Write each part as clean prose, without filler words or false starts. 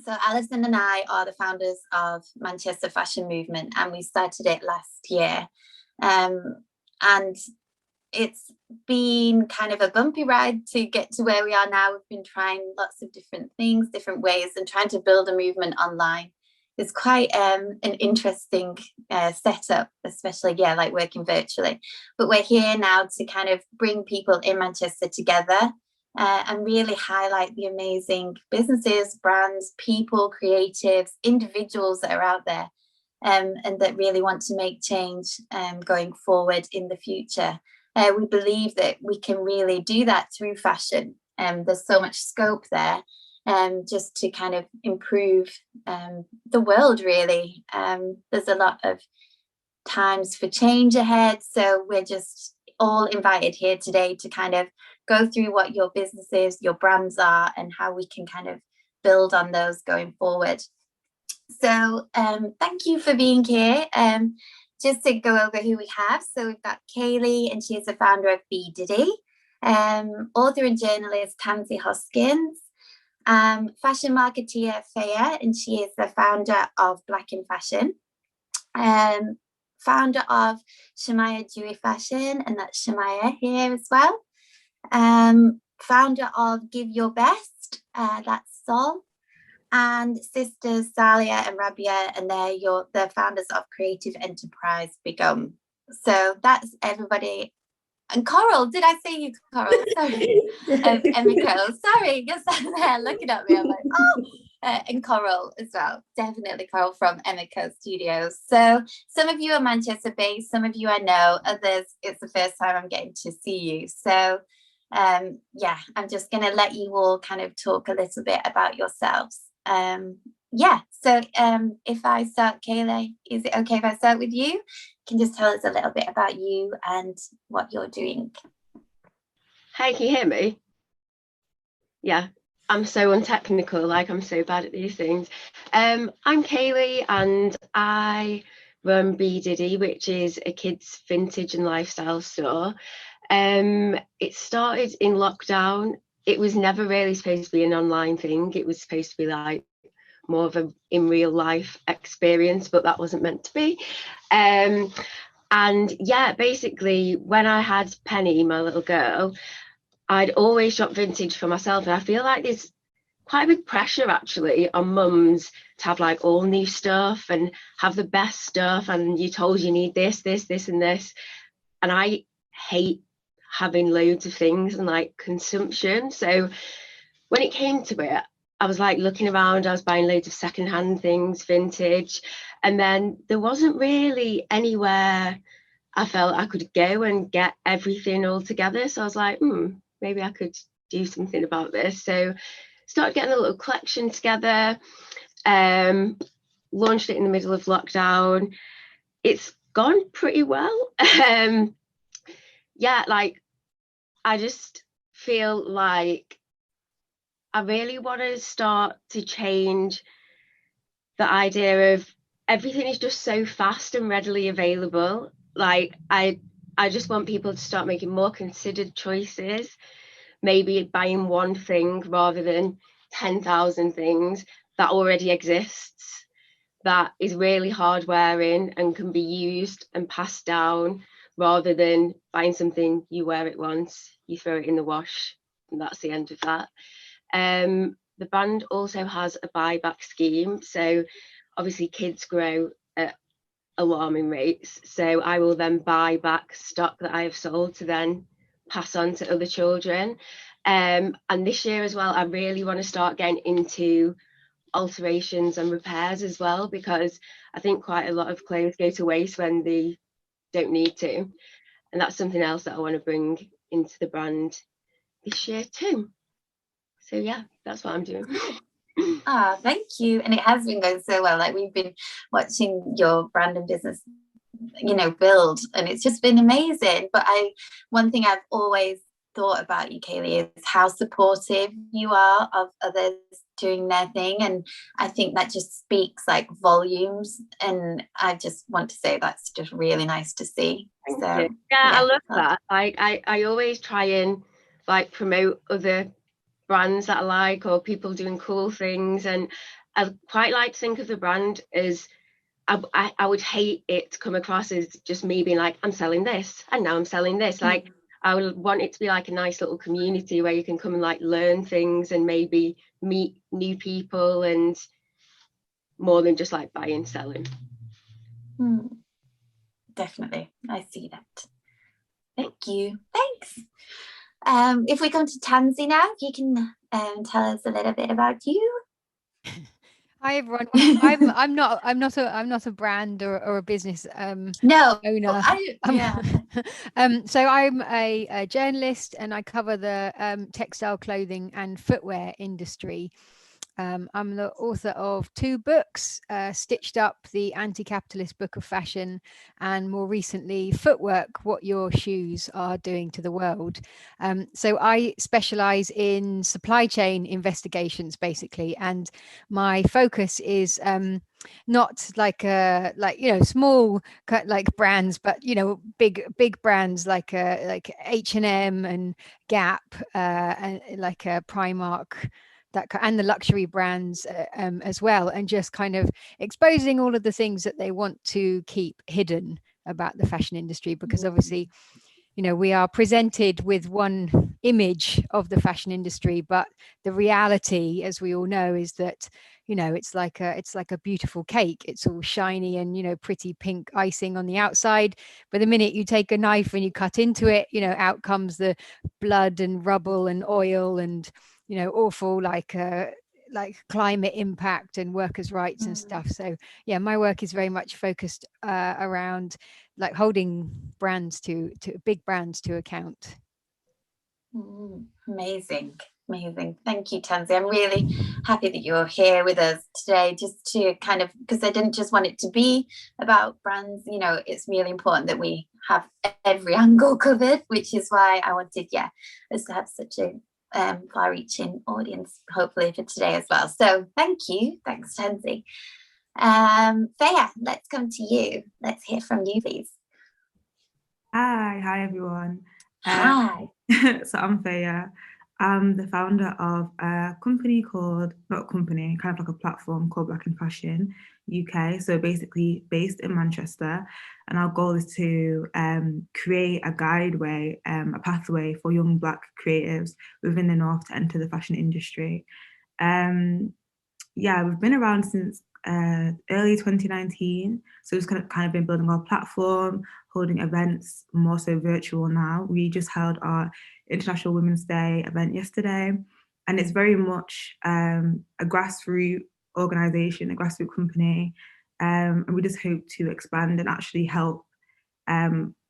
So Alison and I are the founders of Manchester Fashion Movement, and we started it last year. And it's been kind of a bumpy ride to get to where we are now. We've been trying lots of different things, different ways, and trying to build a movement online is quite an interesting setup, especially, like working virtually. But we're here now to kind of bring people in Manchester together and really highlight the amazing businesses, brands, people, creatives, individuals that are out there and that really want to make change going forward in the future. We believe that we can really do that through fashion. There's so much scope there just to kind of improve the world, really. There's a lot of times for change ahead. So we're just all invited here today to kind of go through what your businesses, your brands are, and how we can kind of build on those going forward. So thank you for being here. Just to go over who we have. So we've got Kaylee, and she is the founder of B Diddy. Author and journalist Tansy E Hoskins. Fashion marketeer Faya, and she is the founder of Black in Fashion. Founder of Chamiah Dewey Fashion, and that's Chamiah here as well. Founder of Give Your Best, that's Sol. And sisters Saliha and Rabyia, and they're founders of Creative Enterprise Begum. So that's everybody. And Coral, did I say you, Coral? Sorry. Enrico, sorry, you're sitting there looking at me. I'm like, oh. And Coral as well, definitely Coral from Enrico Studios. So some of you are Manchester based, some of you I know, others it's the first time I'm getting to see you. So I'm just going to let you all kind of talk a little bit about yourselves. So if I start, Kayla, is it okay if I start with you? You can just tell us a little bit about you and what you're doing. Hey, can you hear me? Yeah, I'm so untechnical, like I'm so bad at these things. I'm Kaylee, and I run B Diddy, which is a kids vintage and lifestyle store. It started in lockdown. It was never really supposed to be an online thing. It was supposed to be like more of a in real life experience, but that wasn't meant to be. And yeah, basically when I had Penny, my little girl, I'd always shop vintage for myself, and I feel like there's quite a big pressure actually on mums to have like all new stuff and have the best stuff, and you're told you need this and this, and I hate having loads of things and like consumption. So when it came to it, I was like looking around, I was buying loads of secondhand things, vintage, and then there wasn't really anywhere I felt I could go and get everything all together. So I was like, maybe I could do something about this. So started getting a little collection together, launched it in the middle of lockdown. It's gone pretty well. Like I just feel like I really want to start to change the idea of everything is just so fast and readily available. Like I just want people to start making more considered choices, maybe buying one thing rather than 10,000 things that already exists, that is really hard wearing and can be used and passed down, rather than buying something, you wear it once, you throw it in the wash, and that's the end of that. The brand also has a buyback scheme. So obviously kids grow at alarming rates. So I will then buy back stock that I have sold to then pass on to other children. And this year as well, I really want to start getting into alterations and repairs as well, because I think quite a lot of clothes go to waste when they don't need to. And that's something else that I want to bring into the brand this year too. So yeah, that's what I'm doing. Thank you. And it has been going so well. Like we've been watching your brand and business, build, and it's just been amazing. But one thing I've always thought about you, Kaylee, is how supportive you are of others doing their thing, and I think that just speaks like volumes, and I just want to say that's just really nice to see. Yeah, I love that. I always try and like promote other brands that I like, or people doing cool things, and I quite like to think of the brand as I would hate it to come across as just me being like, I'm selling this and now I'm selling this. Like, I would want it to be like a nice little community where you can come and like learn things and maybe meet new people, and more than just like buying, selling. Definitely, I see that. Thank you. Thanks. If we come to Tansy now, you can tell us a little bit about you. Hi everyone. Well, I'm not a brand or a business no owner. So I'm a journalist, and I cover the textile, clothing and footwear industry. I'm the author of 2 books, Stitched Up, the Anti-Capitalist Book of Fashion, and more recently, Footwork, What Your Shoes Are Doing to the World. So I specialize in supply chain investigations, basically, and my focus is not like small like brands, but big brands like H&M and Gap, and like Primark, and the luxury brands as well, and just kind of exposing all of the things that they want to keep hidden about the fashion industry, because obviously we are presented with one image of the fashion industry, but the reality, as we all know, is that it's like a beautiful cake. It's all shiny and pretty pink icing on the outside, but the minute you take a knife and you cut into it, out comes the blood and rubble and oil and awful like climate impact and workers' rights and stuff. So yeah, my work is very much focused around like holding big brands to account. Amazing. Thank you, Tansy. I'm really happy that you're here with us today, just to kind of, because I didn't just want it to be about brands. It's really important that we have every angle covered, which is why I wanted us to have such a far-reaching audience, hopefully, for today as well. So thank you. Thanks, Tansy. Thea, let's come to you. Let's hear from you, please. Hi everyone. Hi. So I'm Thea. I'm the founder of a company kind of like a platform called Black in Fashion UK. So basically based in Manchester, and our goal is to create a guideway, a pathway for young Black creatives within the North to enter the fashion industry. We've been around since early 2019. So we've kind of been building our platform, holding events, more so virtual now. We just held our International Women's Day event yesterday, and it's very much a grassroots organisation, a grassroots company, and we just hope to expand and actually help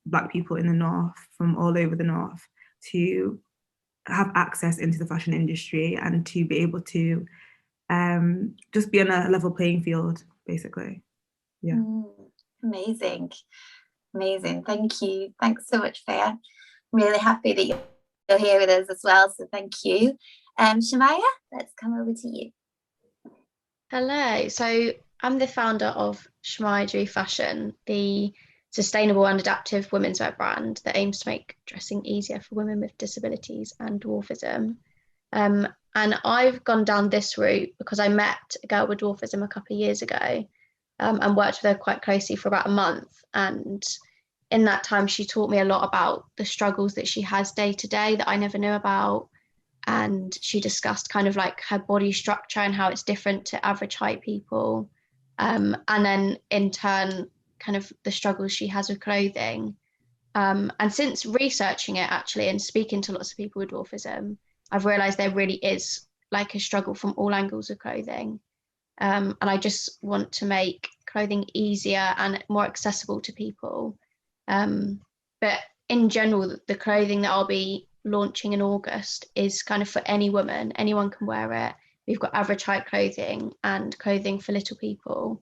Black people in the North, from all over the North, to have access into the fashion industry and to be able to just be on a level playing field, basically. Yeah. Amazing. Thank you. Thanks so much, Thea. I'm really happy that you're here with us as well, so thank you. Chamiah, let's come over to you. Hello. So I'm the founder of Chamiah Dewey Fashion, the sustainable and adaptive womenswear brand that aims to make dressing easier for women with disabilities and dwarfism. And I've gone down this route because I met a girl with dwarfism a couple of years ago, and worked with her quite closely for about a month. And in that time, she taught me a lot about the struggles that she has day to day that I never knew about. And she discussed kind of like her body structure and how it's different to average height people. And then in turn, kind of the struggles she has with clothing. And since researching it actually and speaking to lots of people with dwarfism, I've realized there really is like a struggle from all angles of clothing. And I just want to make clothing easier and more accessible to people. But in general, the clothing that I'll be launching in August is kind of for any woman. Anyone can wear it. We've got average height clothing and clothing for little people.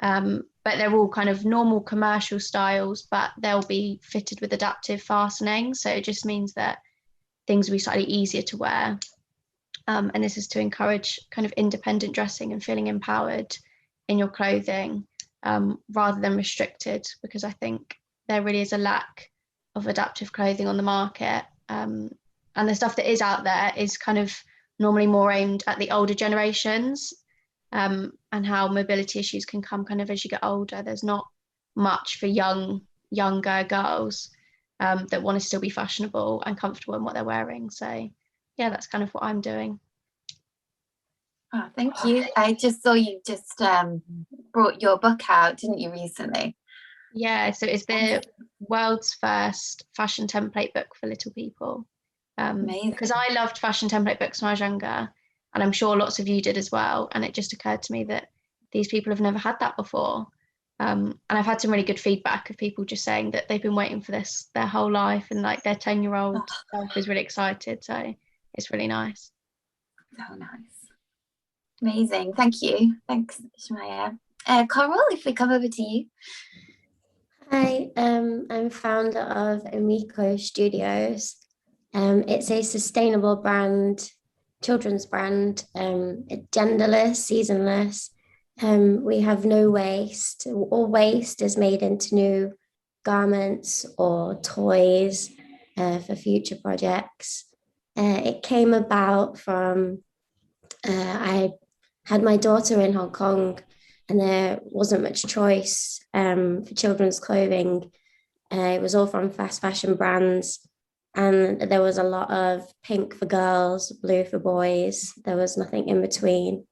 But they're all kind of normal commercial styles, but they'll be fitted with adaptive fastening. So it just means that things will be slightly easier to wear. And this is to encourage kind of independent dressing and feeling empowered in your clothing, rather than restricted, because I think there really is a lack of adaptive clothing on the market. And the stuff that is out there is kind of normally more aimed at the older generations. and how mobility issues can come kind of as you get older. There's not much for younger girls that want to still be fashionable and comfortable in what they're wearing. So yeah, that's kind of what I'm doing. Oh, thank you. I just saw you just brought your book out, didn't you, recently? Yeah, so it's the world's first fashion template book for little people. Because I loved fashion template books when I was younger, and I'm sure lots of you did as well. And it just occurred to me that these people have never had that before. And I've had some really good feedback of people just saying that they've been waiting for this their whole life, and like their 10-year-old self is really excited. So it's really nice. So nice. Amazing. Thank you. Thanks, Chamiah. Coral, if we come over to you. Hi, I'm founder of Enrico Studios. It's a sustainable brand, children's brand, genderless, seasonless. We have no waste. All waste is made into new garments or toys for future projects. It came about from, I had my daughter in Hong Kong, and there wasn't much choice for children's clothing. It was all from fast fashion brands, and there was a lot of pink for girls, blue for boys. There was nothing in between.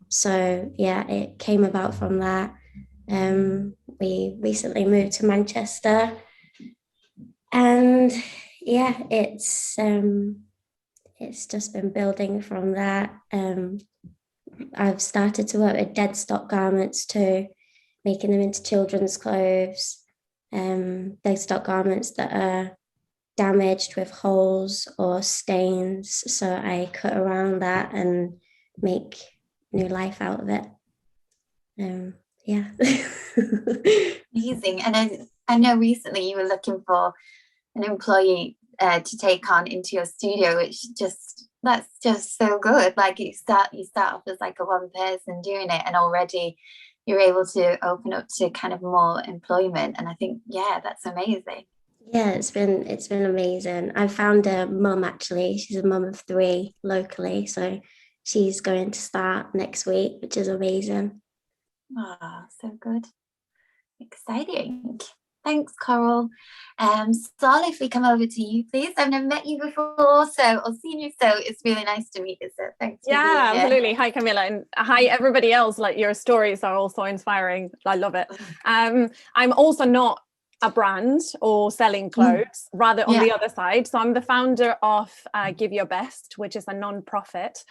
So yeah, it came about from that. We recently moved to Manchester, and yeah, it's just been building from that. I've started to work with dead stock garments too, making them into children's clothes, dead stock garments that are damaged with holes or stains. So I cut around that and make new life out of it. Yeah. Amazing. And I know recently you were looking for an employee to take on into your studio, which that's just so good. Like you start off as like a one person doing it, and already you're able to open up to kind of more employment. And I think, yeah, that's amazing. Yeah, it's been amazing. I found a mum, actually. She's a mum of 3 locally, so she's going to start next week, which is amazing. Oh, so good. Exciting. Thanks, Coral. Sol, if we come over to you, please. I've never met you before, or seen you, so it's really nice to meet you. So thanks. Yeah, absolutely. Hi, Camilla, and hi, everybody else. Like, your stories are also inspiring. I love it. I'm also not a brand or selling clothes, rather on the other side. So I'm the founder of Give Your Best, which is a non-profit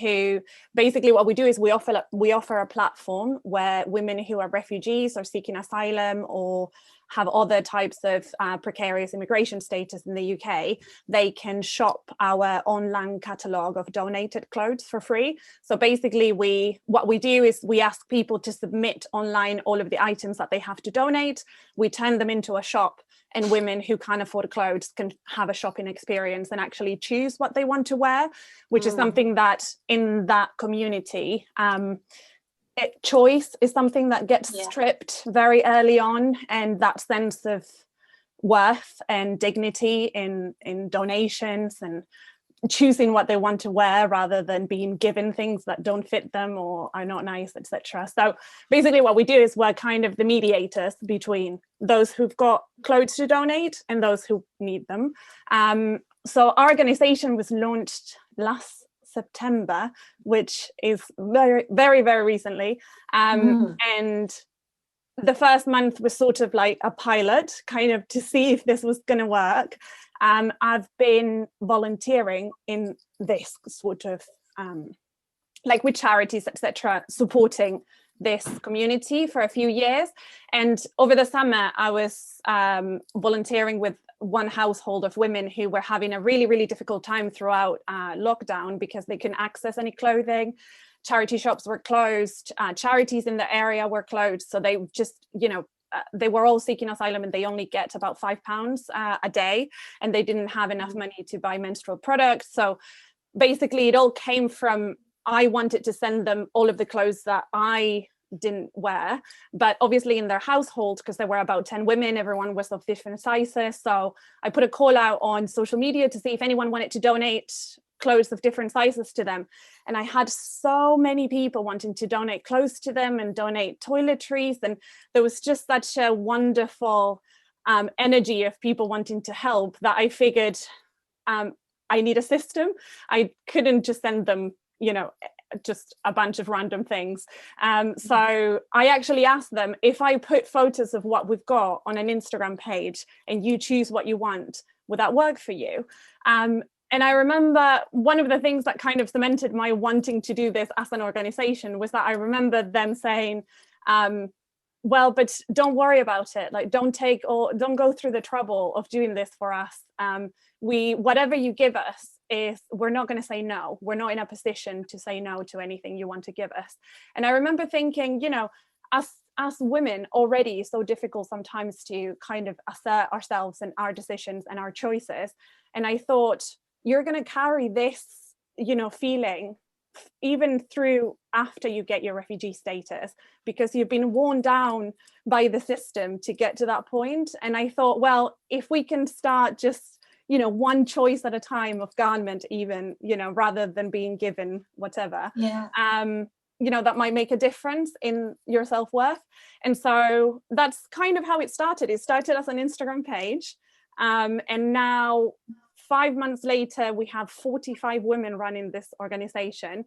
who basically what we do is we offer a platform where women who are refugees or seeking asylum or have other types of precarious immigration status in the UK, they can shop our online catalogue of donated clothes for free. So basically what we do is we ask people to submit online all of the items that they have to donate. We turn them into a shop, and women who can't afford clothes can have a shopping experience and actually choose what they want to wear, which is something that in that community, choice is something that gets stripped very early on, and that sense of worth and dignity in donations and choosing what they want to wear rather than being given things that don't fit them or are not nice, etc. So basically what we do is we're kind of the mediators between those who've got clothes to donate and those who need them. So our organization was launched last September, which is very, very, very recently. And the first month was sort of like a pilot, kind of to see if this was going to work. I've been volunteering in this sort of like with charities, etc., supporting this community for a few years. And over the summer, I was volunteering with one household of women who were having a really, really difficult time throughout lockdown because they couldn't access any clothing. Charity shops were closed, charities in the area were closed. So they just, they were all seeking asylum, and they only get about £5 a day, and they didn't have enough money to buy menstrual products. So basically it all came from, I wanted to send them all of the clothes that I didn't wear, but obviously in their household, because there were about 10 women, everyone was of different sizes. So I put a call out on social media to see if anyone wanted to donate clothes of different sizes to them. And I had so many people wanting to donate clothes to them and donate toiletries. And there was just such a wonderful energy of people wanting to help that I figured I need a system. I couldn't just send them, you know, just a bunch of random things. So I actually asked them, if I put photos of what we've got on an Instagram page and you choose what you want, would that work for you? And I remember one of the things that kind of cemented my wanting to do this as an organization was that I remember them saying, well, but don't worry about it. Like, don't go through the trouble of doing this for us. Whatever you give us, we're not going to say no. We're not in a position to say no to anything you want to give us. And I remember thinking, you know, as women, already so difficult sometimes to kind of assert ourselves and our decisions and our choices. And I thought, you're going to carry this, you know, feeling even through after you get your refugee status, because you've been worn down by the system to get to that point. And I thought, well, if we can start just, you know, one choice at a time of garment, even, you know, rather than being given whatever, you know, that might make a difference in your self-worth. And so that's kind of how it started. It started as an Instagram page. And now 5 months later, we have 45 women running this organization.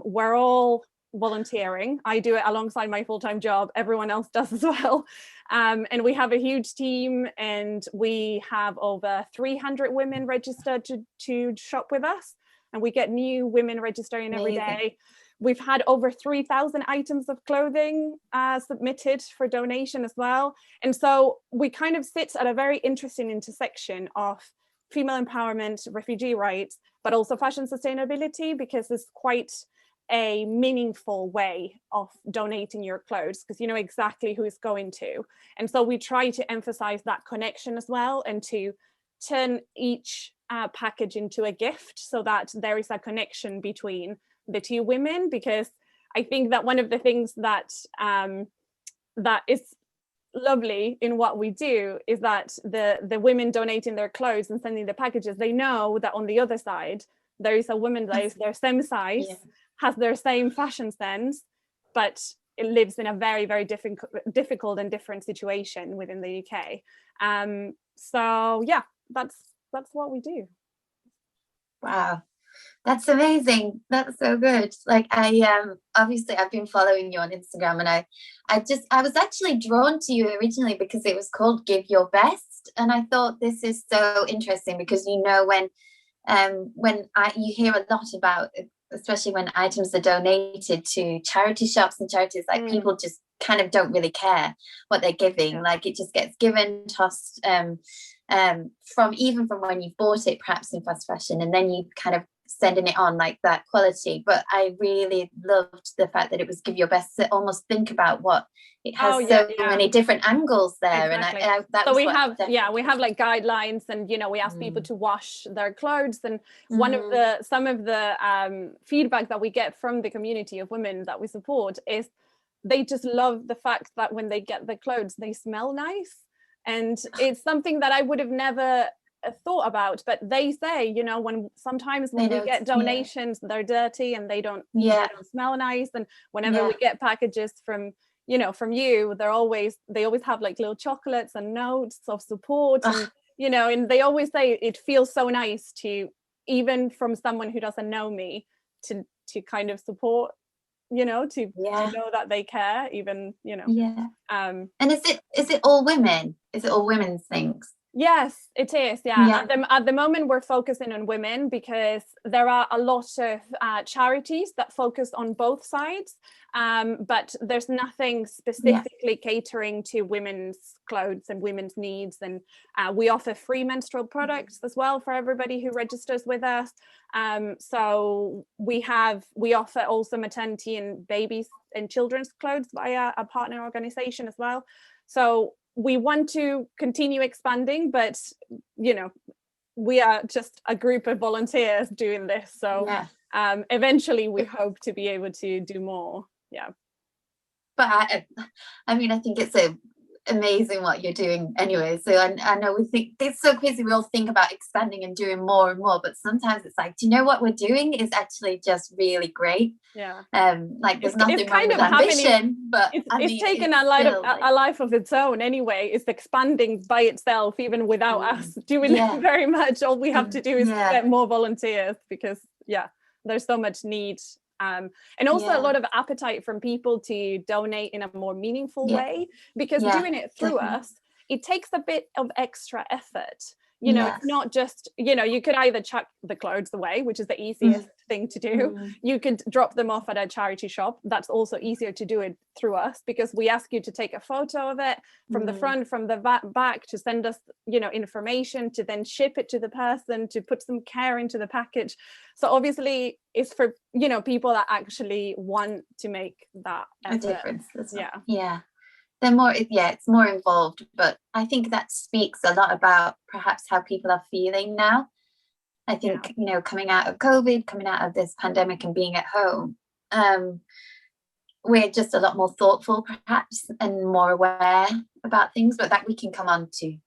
We're all volunteering. I do it alongside my full-time job. Everyone else does as well. And we have a huge team, and we have over 300 women registered to shop with us. And we get new women registering every day. We've had over 3,000 items of clothing submitted for donation as well. And so we kind of sit at a very interesting intersection of female empowerment, refugee rights, but also fashion sustainability, because it's quite a meaningful way of donating your clothes, because you know exactly who it's going to. And so we try to emphasize that connection as well, and to turn each package into a gift, so that there is a connection between the two women. Because I think that one of the things that that is lovely in what we do is that the women donating their clothes and sending the packages, they know that on the other side there is a woman that is their same size, has their same fashion sense, but it lives in a very, very difficult and different situation within the UK. So yeah, that's what we do. Wow, that's amazing. That's so good. Like, obviously I've been following you on Instagram, and I was actually drawn to you originally because it was called Give Your Best, and I thought this is so interesting, because you know, when you hear a lot about, especially when items are donated to charity shops and charities, like people just kind of don't really care what they're giving. Like, it just gets given, tossed from when you've bought it, perhaps in fast fashion, and then you kind of sending it on like that quality. But I really loved the fact that it was Give Your Best, to almost think about what it has many different angles there. Exactly. And so we have like guidelines, and you know, we ask people to wash their clothes. And some of the feedback that we get from the community of women that we support is they just love the fact that when they get the clothes, they smell nice. And it's something that I would have never thought about, but they say, you know, when we get donations, they're dirty and they don't smell nice. And whenever we get packages from you, they always have like little chocolates and notes of support, and you know, and they always say it feels so nice to, even from someone who doesn't know me, to kind of support, you know, to know that they care, even, you know. And is it all women? Is it all women's things? Yes, it is. At the moment, we're focusing on women, because there are a lot of charities that focus on both sides, but there's nothing specifically catering to women's clothes and women's needs. And we offer free menstrual products as well for everybody who registers with us. So we offer also maternity and babies and children's clothes via a partner organization as well. So we want to continue expanding, but you know, we are just a group of volunteers doing this. So eventually we hope to be able to do more. But I mean, I think it's amazing what you're doing anyway. So I know we think it's so crazy, we all think about expanding and doing more and more, but sometimes it's like, do you know what we're doing is actually just really great? Like there's nothing wrong with ambition, but it's taken a life of its own anyway. It's expanding by itself, even without us doing very much. All we have to do is get more volunteers, because there's so much need. And also a lot of appetite from people to donate in a more meaningful way, because doing it through us, it takes a bit of extra effort. You know, it's not just, you know, you could either chuck the clothes away, which is the easiest thing to do. You could drop them off at a charity shop. That's also easier to do it through us, because we ask you to take a photo of it from the front, from the back, to send us, you know, information, to then ship it to the person, to put some care into the package. So obviously it's for, you know, people that actually want to make that effort. A difference. They're more, it's more involved, but I think that speaks a lot about perhaps how people are feeling now. I think, you know, coming out of COVID, coming out of this pandemic and being at home, we're just a lot more thoughtful perhaps, and more aware about things, but that we can come on to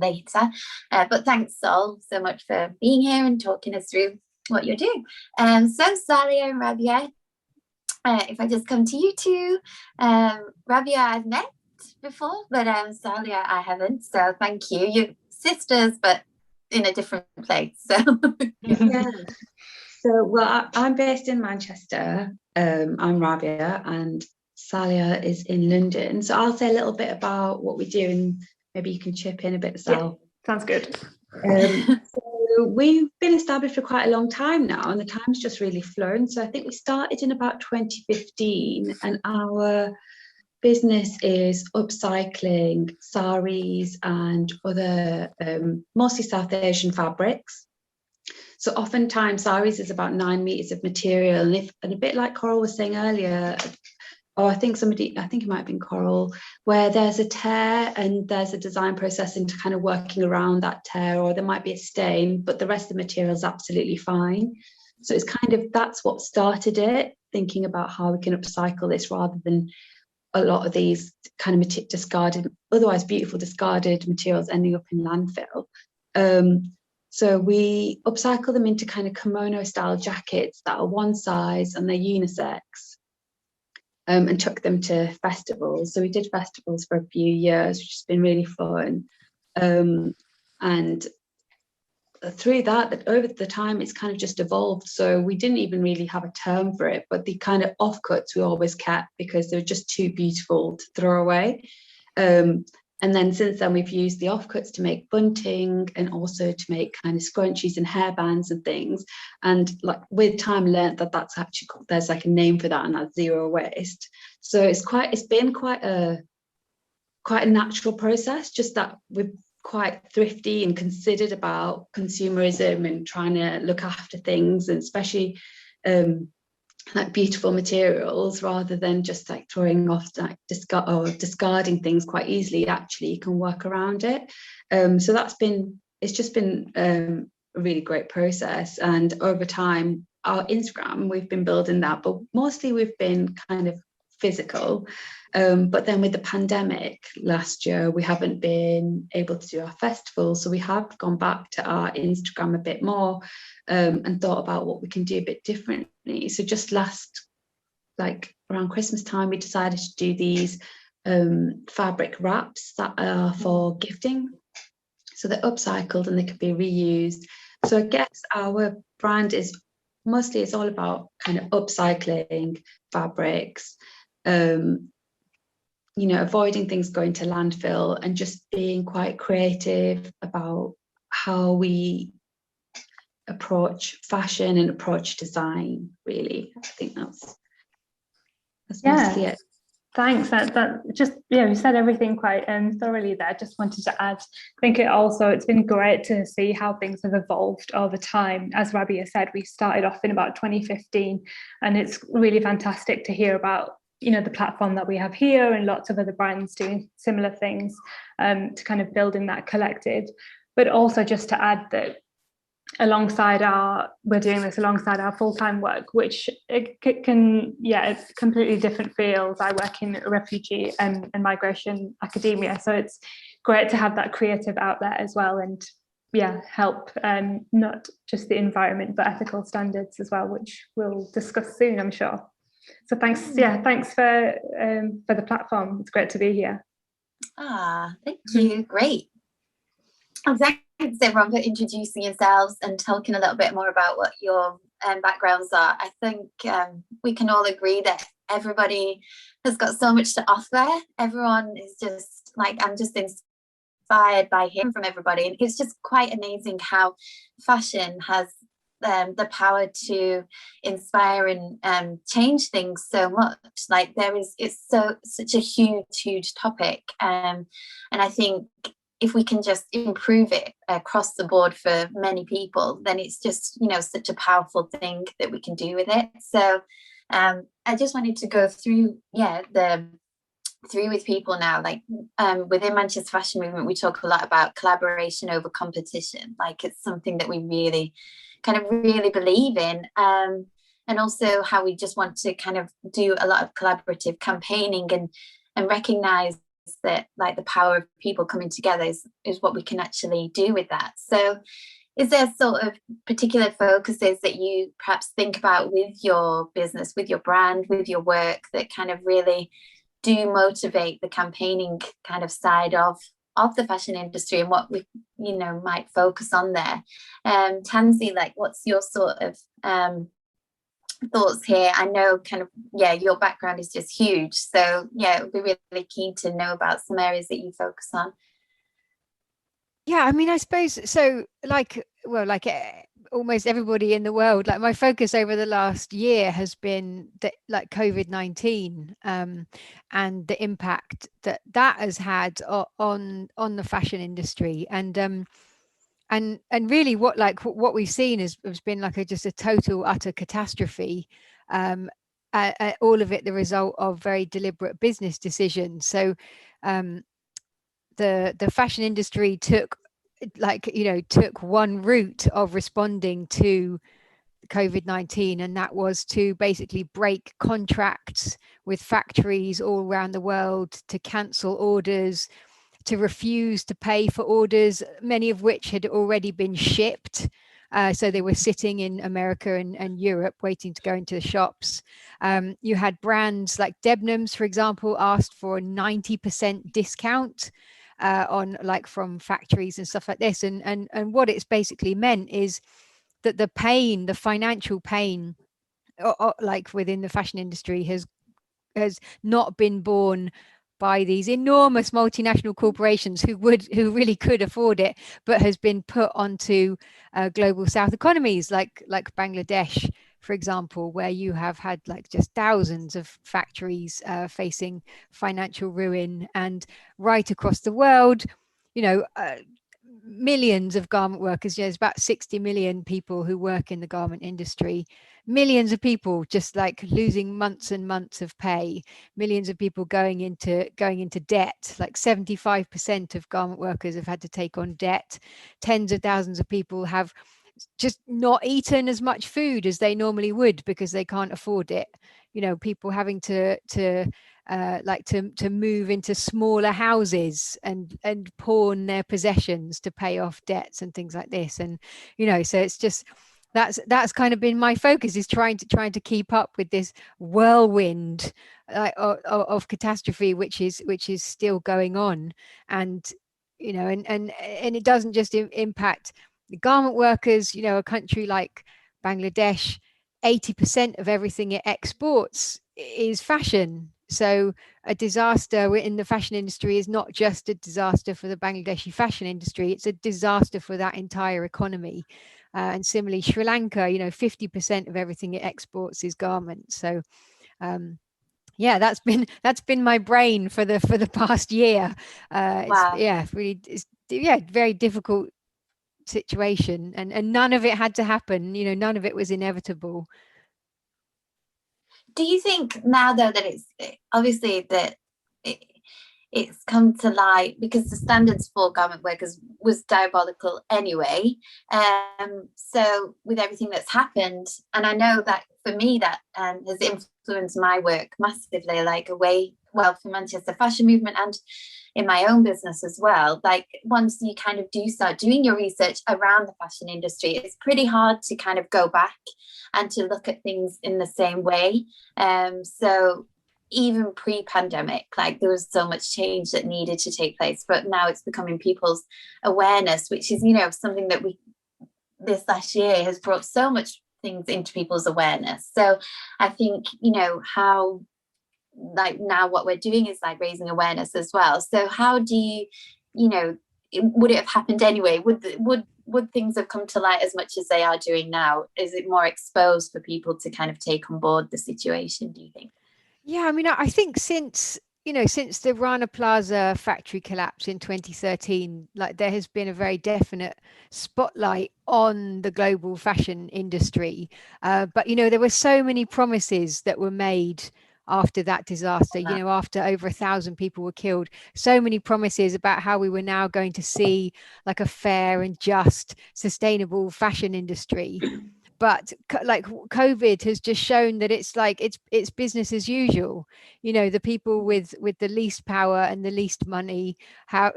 later. But thanks, Sol, so much for being here and talking us through what you're doing. So Saliha and Rabyia, if I just come to you two, Rabyia I've met before, but Saliha I haven't, so thank you. You're sisters, but in a different place. So So well, I'm based in Manchester. I'm Rabyia, and Saliha is in London. So I'll say a little bit about what we do, and maybe you can chip in a bit, Sal. Sounds good. So we've been established for quite a long time now, and the time's just really flown. So I think we started in about 2015, and our business is upcycling saris and other mostly South Asian fabrics. So oftentimes saris is about 9 meters of material, and a bit like Coral was saying earlier, or I think it might have been Coral, where there's a tear and there's a design process into kind of working around that tear, or there might be a stain, but the rest of the material is absolutely fine. So it's kind of, that's what started it, thinking about how we can upcycle this rather than a lot of these kind of discarded, otherwise beautiful discarded materials ending up in landfill. So we upcycle them into kind of kimono style jackets that are one size and they're unisex, and took them to festivals. So we did festivals for a few years, which has been really fun. And through that over the time, it's kind of just evolved. So we didn't even really have a term for it, but the kind of offcuts we always kept because they were just too beautiful to throw away. And then since then, we've used the offcuts to make bunting and also to make kind of scrunchies and hairbands and things. And like with time, learned that that's actually, there's like a name for that, and that's zero waste. So it's been quite a natural process, just that we're quite thrifty and considered about consumerism and trying to look after things, and especially like beautiful materials, rather than just like throwing off, like discarding things quite easily. Actually, you can work around it. So it's just been a really great process. And over time, our Instagram, we've been building that, but mostly we've been kind of physical. But then with the pandemic last year, we haven't been able to do our festival. So we have gone back to our Instagram a bit more, and thought about what we can do a bit differently. So just like around Christmas time, we decided to do these fabric wraps that are for gifting. So they're upcycled and they could be reused. So I guess our brand is mostly, it's all about kind of upcycling fabrics, avoiding things going to landfill, and just being quite creative about how we approach fashion and approach design, really. I think that's mostly it. Thanks. That just, you said everything quite thoroughly there. Just wanted to add, I think it's been great to see how things have evolved over time. As Rabyia said, we started off in about 2015, and it's really fantastic to hear about the platform that we have here and lots of other brands doing similar things, to kind of build in that collective. But also just to add that we're doing this alongside our full-time work, which it's completely different fields. I work in refugee and migration academia, so it's great to have that creative outlet as well, and help not just the environment but ethical standards as well, which we'll discuss soon, I'm sure. So thanks for the platform. It's great to be here. Thank you. Great. Thanks everyone for introducing yourselves and talking a little bit more about what your backgrounds are. I think we can all agree that everybody has got so much to offer. Everyone is just like, I'm just inspired by hearing from everybody, and it's just quite amazing how fashion has the power to inspire and change things so much. Like it's such a huge topic, and I think if we can just improve it across the board for many people, then it's just, such a powerful thing that we can do with it. So I just wanted to go through with people now. Like within Manchester Fashion Movement, we talk a lot about collaboration over competition. Like it's something that we really believe in, and also how we just want to kind of do a lot of collaborative campaigning and recognize that like the power of people coming together is what we can actually do with that. So is there sort of particular focuses that you perhaps think about with your business, with your brand, with your work, that kind of really do motivate the campaigning kind of side of the fashion industry, and what we might focus on there? Tansy, like what's your sort of thoughts here? I know your background is just huge, so it would be really keen to know about some areas that you focus on. I mean, I suppose so, almost everybody in the world, like my focus over the last year has been like COVID-19 and the impact that has had on the fashion industry, and really what we've seen has been like just a total utter catastrophe, all of it the result of very deliberate business decisions. So the fashion industry took one route of responding to COVID-19, and that was to basically break contracts with factories all around the world, to cancel orders, to refuse to pay for orders, many of which had already been shipped. So they were sitting in America and Europe waiting to go into the shops. You had brands like Debenhams, for example, asked for a 90% discount on from factories and stuff like this. And what it's basically meant is that the financial pain like within the fashion industry has not been borne by these enormous multinational corporations who really could afford it, but has been put onto global South economies like Bangladesh, for example, where you have had like just thousands of factories facing financial ruin, and right across the world, millions of garment workers. There's about 60 million people who work in the garment industry. Millions of people just like losing months and months of pay. Millions of people going into debt. Like 75% of garment workers have had to take on debt. Tens of thousands of people have just not eaten as much food as they normally would because they can't afford it. People having to move into smaller houses and pawn their possessions to pay off debts and things like this. And so it's just that's kind of been my focus, is trying to keep up with this whirlwind of catastrophe which is still going on. And and it doesn't just impact the garment workers. A country like Bangladesh, 80% of everything it exports is fashion. So a disaster in the fashion industry is not just a disaster for the Bangladeshi fashion industry, it's a disaster for that entire economy. And similarly, Sri Lanka, 50% of everything it exports is garments. So that's been my brain for the past year. Wow. It's very difficult situation, and none of it had to happen. None of it was inevitable. Do you think now, though, that it's obviously that it's come to light because the standards for garment workers was diabolical anyway. So with everything that's happened, and I know that for me that has influenced my work massively, like for Manchester fashion movement and in my own business as well. Like once you kind of do start doing your research around the fashion industry, it's pretty hard to kind of go back and to look at things in the same way. So even pre-pandemic, like there was so much change that needed to take place, but now it's becoming people's awareness, which is, something that this last year has brought so much things into people's awareness. So I think, how like now what we're doing is like raising awareness as well. So how do you, would it have happened anyway? Would things have come to light as much as they are doing now? Is it more exposed for people to kind of take on board the situation, do you think? Yeah, I mean, I think since the Rana Plaza factory collapse in 2013, like there has been a very definite spotlight on the global fashion industry. But, there were so many promises that were made after that disaster, after over 1,000 people were killed, so many promises about how we were now going to see like a fair and just, sustainable fashion industry. But like COVID has just shown that it's business as usual. The people with the least power and the least money have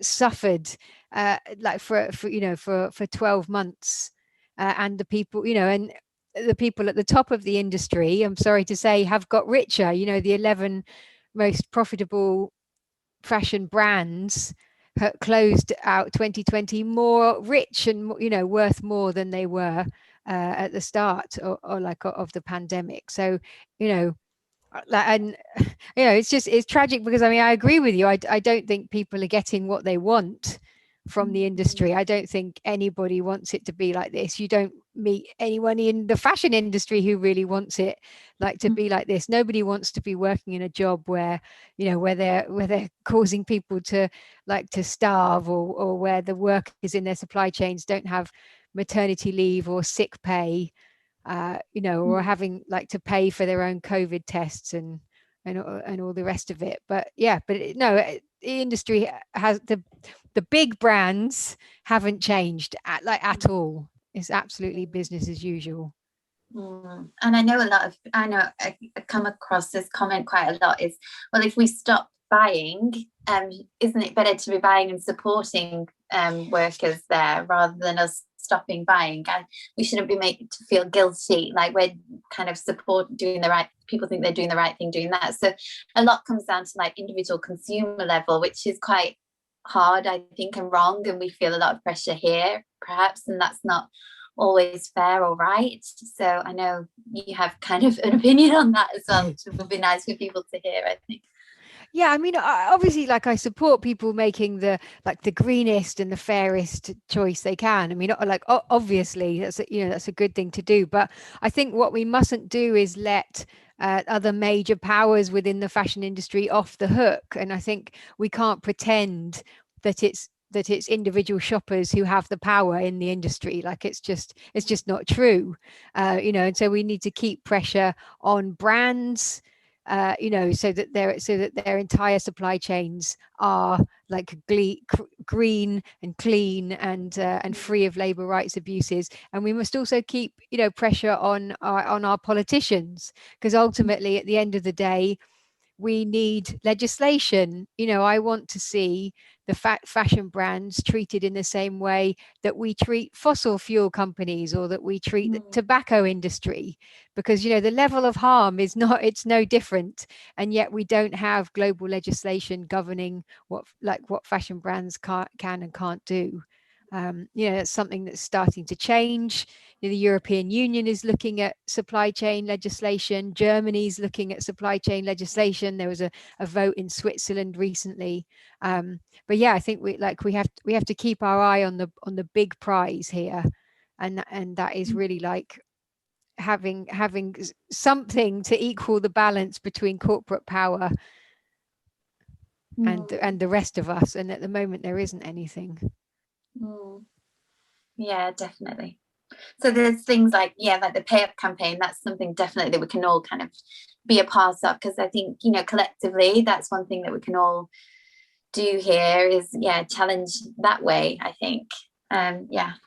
suffered for 12 months, and the people and the people at the top of the industry, I'm sorry to say, have got richer. The 11 most profitable fashion brands closed out 2020 more rich and worth more than they were at the start of the pandemic. So it's tragic because I agree with you. I don't think people are getting what they want from the industry. I don't think anybody wants it to be like this. You don't meet anyone in the fashion industry who really wants it to be like this. Nobody wants to be working in a job where they're causing people to starve, or where the workers in their supply chains don't have maternity leave or sick pay, or having to pay for their own COVID tests and all the rest of it. But the industry has the big brands haven't changed at all. It's absolutely business as usual. And I come across this comment quite a lot is, well, if we stop buying, isn't it better to be buying and supporting workers there rather than us stopping buying? And we shouldn't be made to feel guilty, like we're kind of people think they're doing the right thing doing that. So a lot comes down to individual consumer level, which is quite hard, I think, and wrong, and we feel a lot of pressure here perhaps, and that's not always fair or right. So I know you have kind of an opinion on that as well, which would be nice for people to hear, I think. Yeah, I mean, obviously, I support people making the greenest and the fairest choice they can. I mean, obviously, that's a good thing to do. But I think what we mustn't do is let other major powers within the fashion industry off the hook. And I think we can't pretend that it's individual shoppers who have the power in the industry. It's just not true. And so we need to keep pressure on brands, so that their entire supply chains are green and clean and free of labor rights abuses. And we must also keep pressure on our politicians, because ultimately at the end of the day we need legislation. I want to see the fashion brands treated in the same way that we treat fossil fuel companies, or that we treat the tobacco industry, because the level of harm it's no different, and yet we don't have global legislation governing what fashion brands can and can't do. It's something that's starting to change. The European Union is looking at supply chain legislation. Germany's looking at supply chain legislation. There was a vote in Switzerland recently. But I think we have to keep our eye on the big prize here, and that is really having something to equal the balance between corporate power and the rest of us. And at the moment there isn't anything. Yeah, definitely. So there's things like the pay up campaign. That's something definitely that we can all kind of be a part of, because I think, you know, collectively that's one thing that we can all do here is challenge that way, I think.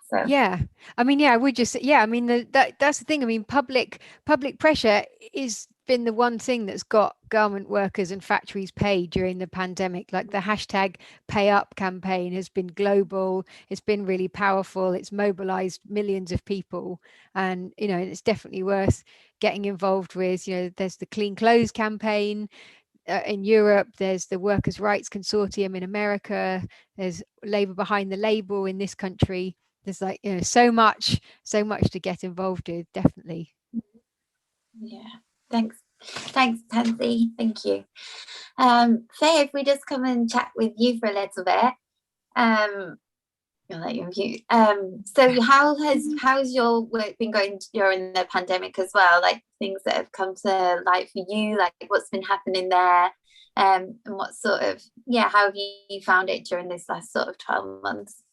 So yeah, I mean, I would just I mean that's the thing. I mean, public pressure is been the one thing that's got garment workers and factories paid during the pandemic. Like the hashtag Pay Up campaign has been global, it's been really powerful, it's mobilized millions of people, and you know, it's definitely worth getting involved with. You know, there's the Clean Clothes campaign in Europe, there's the Workers' Rights Consortium in America, there's Labour Behind the Label in this country. There's like, you know, so much to get involved with, definitely. Yeah, thanks Tansy, thank you. Faye, if we just come and chat with you for a little bit, I'll let you unmute. So how's your work been going during the pandemic as well, like things that have come to light for you, like what's been happening there, and what sort of how have you found it during this last sort of 12 months?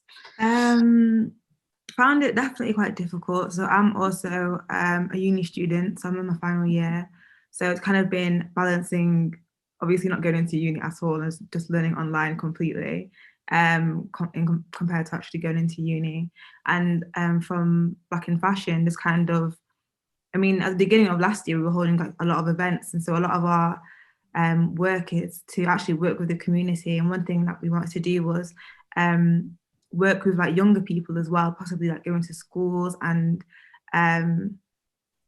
Found it definitely quite difficult. So I'm also a uni student, so I'm in my final year. So it's kind of been balancing, obviously not going into uni at all, and just learning online completely, compared to actually going into uni. And from Black in Fashion, this kind of, I mean, at the beginning of last year, we were holding like a lot of events, and so a lot of our work is to actually work with the community. And one thing that we wanted to do was work with like younger people as well, possibly like going to schools and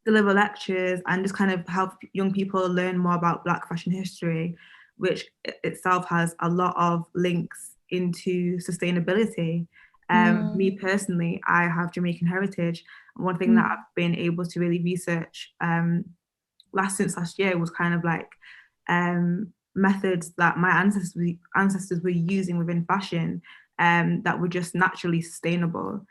deliver lectures and just kind of help young people learn more about Black fashion history, which itself has a lot of links into sustainability. Me personally, I have Jamaican heritage, and one thing that I've been able to really research since last year was kind of like methods that my ancestors were using within fashion that were just naturally sustainable,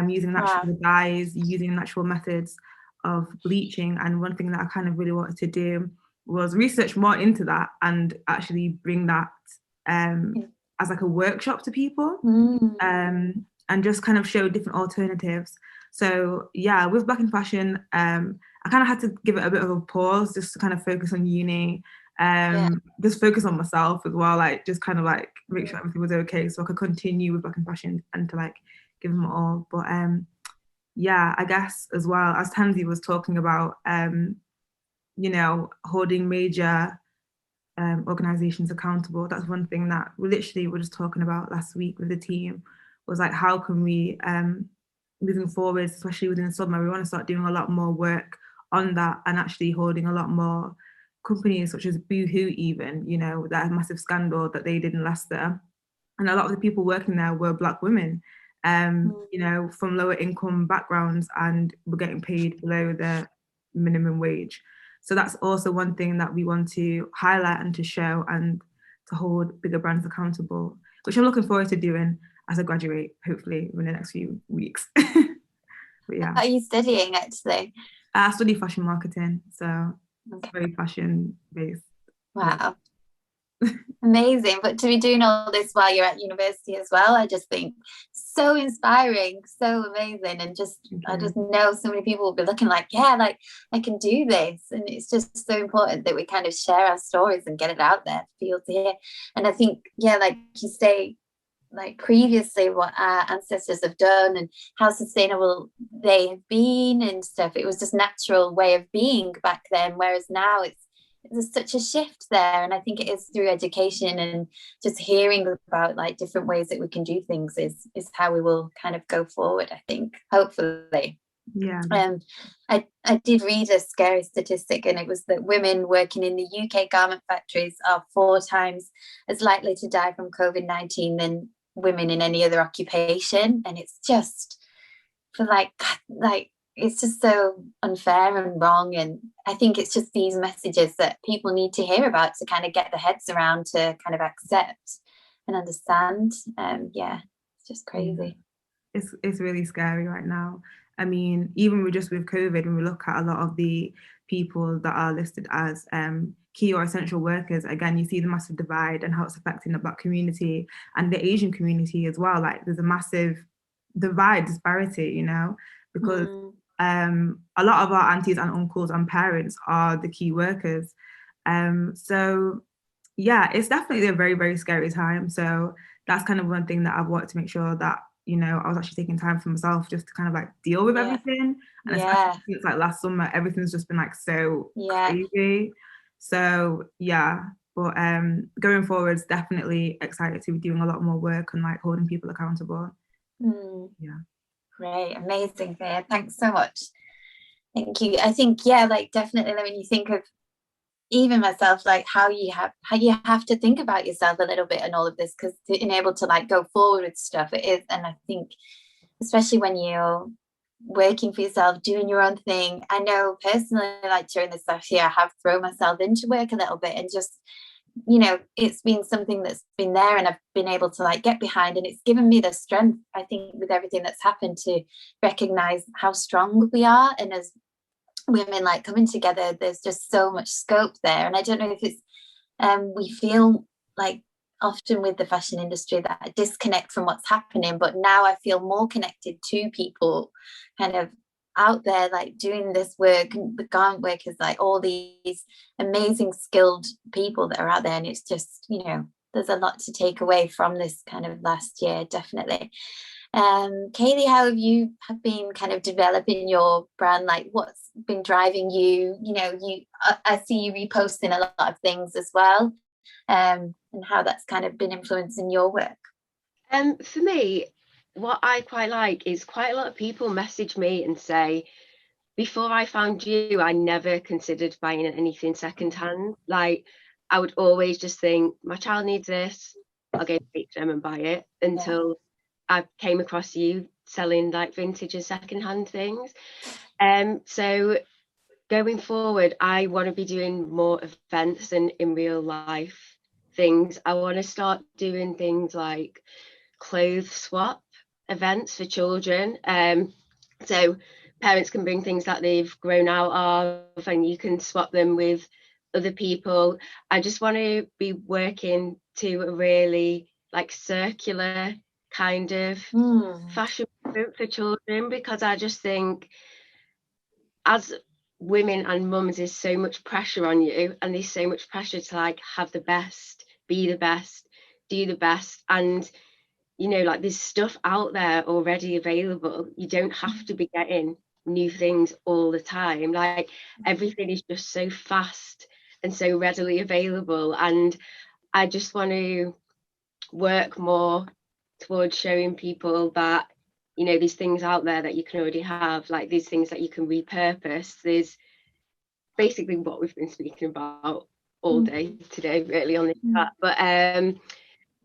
using natural dyes, using natural methods of bleaching. And one thing that I kind of really wanted to do was research more into that and actually bring that as like a workshop to people, and just kind of show different alternatives. So with Black in Fashion, I kind of had to give it a bit of a pause just to kind of focus on uni, just focus on myself as well, like just kind of like make sure everything was okay so I could continue with Black in Fashion and to like give them all. But I guess as well, as Tansy was talking about, you know, holding major organizations accountable, that's one thing that we literally were just talking about last week with the team, was like how can we moving forward, especially within the summer, we want to start doing a lot more work on that and actually holding a lot more companies such as Boohoo, even, you know, that massive scandal that they did in Leicester, and a lot of the people working there were Black women, you know, from lower income backgrounds, and were getting paid below the minimum wage. So that's also one thing that we want to highlight and to show and to hold bigger brands accountable, which I'm looking forward to doing as I graduate, hopefully in the next few weeks. But What are you studying actually? I study fashion marketing, so very fashion based. Wow. Amazing. But to be doing all this while you're at university as well, I just think so inspiring, so amazing. And just I just know so many people will be looking like, like I can do this. And it's just so important that we kind of share our stories and get it out there for people to hear. And I think, like you say, like previously what our ancestors have done and how sustainable they have been and stuff, it was just natural way of being back then, whereas now there's such a shift there. And I think it is through education and just hearing about like different ways that we can do things is how we will kind of go forward, I think, hopefully. I did read a scary statistic, and it was that women working in the UK garment factories are 4 times as likely to die from COVID-19 than women in any other occupation. And it's just for like it's just so unfair and wrong. And I think it's just these messages that people need to hear about to kind of get their heads around, to kind of accept and understand. It's just crazy. It's really scary right now. I mean, even with COVID, when we look at a lot of the people that are listed as key or essential workers, again, you see the massive divide and how it's affecting the Black community and the Asian community as well. Like there's a massive disparity, you know, because a lot of our aunties and uncles and parents are the key workers. So yeah, it's definitely a very, very scary time. So that's kind of one thing that I've worked to make sure that, you know, I was actually taking time for myself just to kind of like deal with everything. And especially since like last summer, everything's just been like so crazy. So yeah, but going forwards, definitely excited to be doing a lot more work and like holding people accountable. Yeah. Great, amazing, Faye. Thanks so much. Thank you. I think, yeah, like definitely when you think of even myself, like how you have to think about yourself a little bit and all of this, because being able to like go forward with stuff, it is. And I think especially when you're working for yourself, doing your own thing, I know personally, like during this last year, I have thrown myself into work a little bit, and just, you know, it's been something that's been there and I've been able to like get behind, and it's given me the strength, I think, with everything that's happened, to recognize how strong we are. And as women like coming together, there's just so much scope there. And I don't know if it's we feel like often with the fashion industry that disconnect from what's happening, but now I feel more connected to people kind of out there like doing this work. And the garment work is like all these amazing skilled people that are out there, and it's just, you know, there's a lot to take away from this kind of last year, definitely. Kaylee, how have you been kind of developing your brand? Like what's been driving you? You know, I see you reposting a lot of things as well, and how that's kind of been influencing your work. For me, what I quite like is quite a lot of people message me and say, before I found you, I never considered buying anything secondhand. Like I would always just think, my child needs this, I'll go to H&M and buy it, until I came across you selling like vintage and secondhand things. So going forward, I want to be doing more events and in real life things. I want to start doing things like clothes swap events for children. So parents can bring things that they've grown out of and you can swap them with other people. I just want to be working to a really like circular kind of fashion for children, because I just think as women and mums, there's so much pressure on you, and there's so much pressure to like have the best, be the best, do the best, and you know, like there's stuff out there already available. You don't have to be getting new things all the time. Like everything is just so fast and so readily available, and I just want to work more towards showing people that, you know, there's things out there that you can already have, like these things that you can repurpose. There's basically what we've been speaking about all day today, really, on this chat. But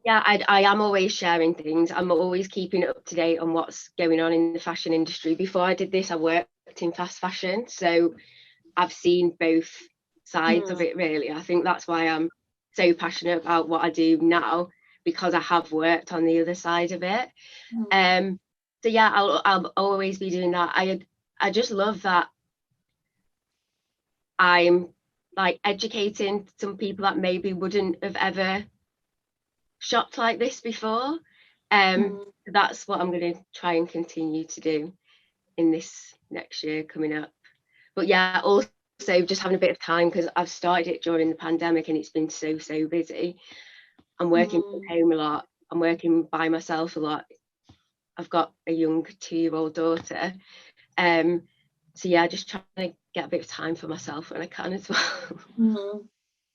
yeah, I am always sharing things. I'm always keeping up to date on what's going on in the fashion industry. Before I did this, I worked in fast fashion, so I've seen both sides of it, really. I think that's why I'm so passionate about what I do now, because I have worked on the other side of it. So yeah, I'll always be doing that. I just love that I'm like educating some people that maybe wouldn't have ever shopped like this before. That's what I'm going to try and continue to do in this next year coming up. But yeah, also just having a bit of time, because I've started it during the pandemic and it's been so busy. I'm working from home a lot. I'm working by myself a lot. I've got a young 2-year-old daughter. So yeah, just trying to get a bit of time for myself when I can as well.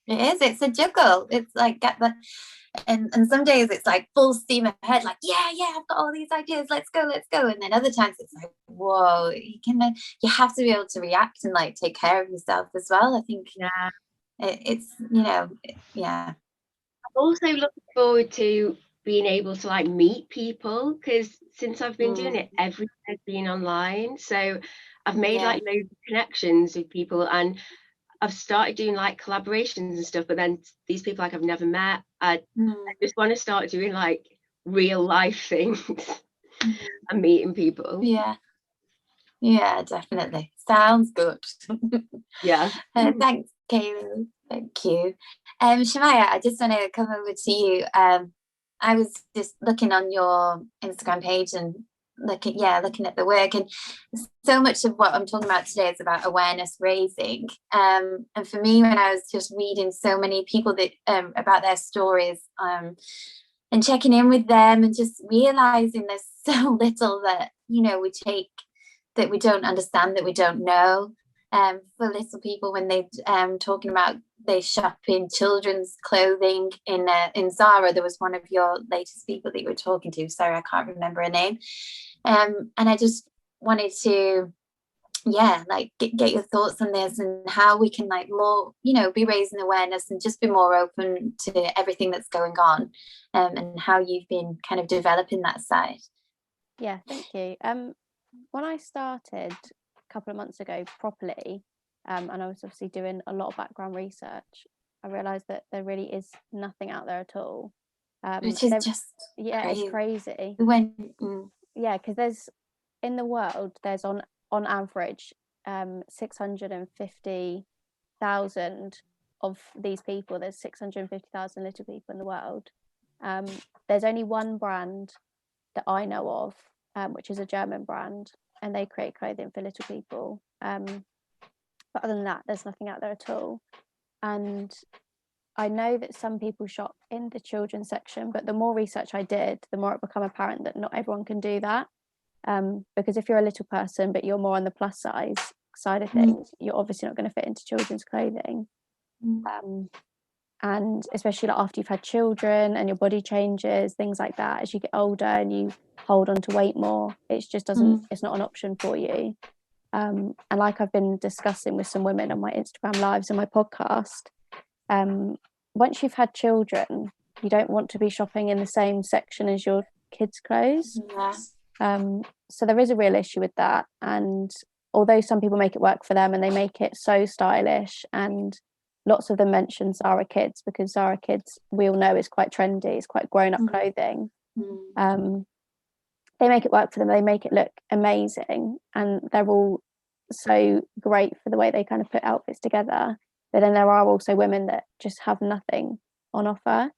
It's a juggle. It's like get that, and some days it's like full steam ahead, like yeah, I've got all these ideas, let's go. And then other times it's like, whoa, you have to be able to react and like take care of yourself as well. I think it's, you know, I'm also looking forward to being able to like meet people, because since I've been doing it, everything has been online, so I've made like loads of connections with people, and I've started doing like collaborations and stuff, but then these people like I've never met. I just want to start doing like real life things and meeting people. Yeah, definitely. Sounds good. Yeah. Thanks, Kaylee. Thank you. Chamiah, I just want to come over to you. I was just looking on your Instagram page, and looking at the work. And so much of what I'm talking about today is about awareness raising, and for me, when I was just reading so many people that about their stories, and checking in with them, and just realizing there's so little that we take, that we don't understand, that we don't know. For little people, when they talking about they shop in children's clothing in Zara. There was one of your latest people that you were talking to. Sorry, I can't remember her name. And I just wanted to, get your thoughts on this, and how we can more, be raising awareness and just be more open to everything that's going on, and how you've been kind of developing that side. Yeah, thank you. When I started a couple of months ago properly, and I was obviously doing a lot of background research, I realized that there really is nothing out there at all, which is just it's crazy. Because there's, in the world, there's on average 650,000 of these people. There's 650,000 little people in the world. There's only one brand that I know of, which is a German brand, and they create clothing for little people. But other than that, there's nothing out there at all. And I know that some people shop in the children's section, but the more research I did, the more it became apparent that not everyone can do that. Because if you're a little person, but you're more on the plus size side of things, you're obviously not going to fit into children's clothing. And especially after you've had children and your body changes, things like that, as you get older and you hold on to weight more, it just doesn't, it's not an option for you. And like I've been discussing with some women on my Instagram lives and my podcast, once you've had children, you don't want to be shopping in the same section as your kids' clothes. So there is a real issue with that. And although some people make it work for them and they make it so stylish, and lots of them mention Zara Kids, because Zara Kids, we all know, is quite trendy, it's quite grown-up clothing. They make it work for them, they make it look amazing, and they're all so great for the way they kind of put outfits together. But then there are also women that just have nothing on offer.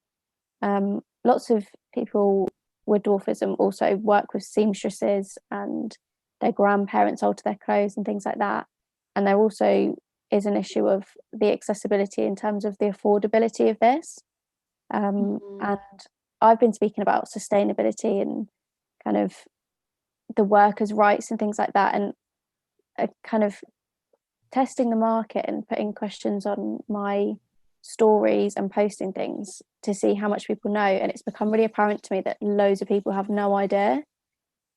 Lots of people with dwarfism also work with seamstresses, and their grandparents alter their clothes and things like that. And there also is an issue of the accessibility in terms of the affordability of this. And I've been speaking about sustainability and kind of the workers' rights and things like that, and kind of testing the market and putting questions on my stories and posting things to see how much people know. And it's become really apparent to me that loads of people have no idea.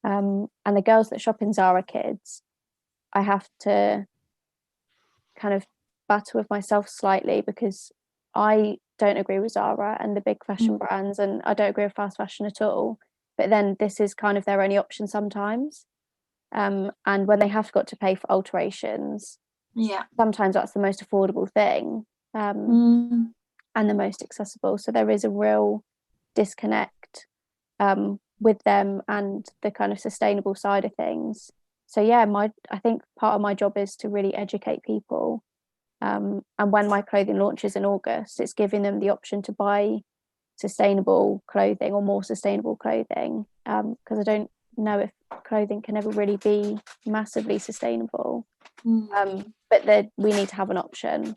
And the girls that shop in Zara Kids, I have to kind of battle with myself slightly, because I don't agree with Zara and the big fashion brands, and I don't agree with fast fashion at all. But then this is kind of their only option sometimes. And when they have got to pay for alterations, sometimes that's the most affordable thing, and the most accessible. So there is a real disconnect with them and the kind of sustainable side of things. So I think part of my job is to really educate people. And when my clothing launches in August, it's giving them the option to buy sustainable clothing or more sustainable clothing, because I don't know if clothing can ever really be massively sustainable. But we need to have an option,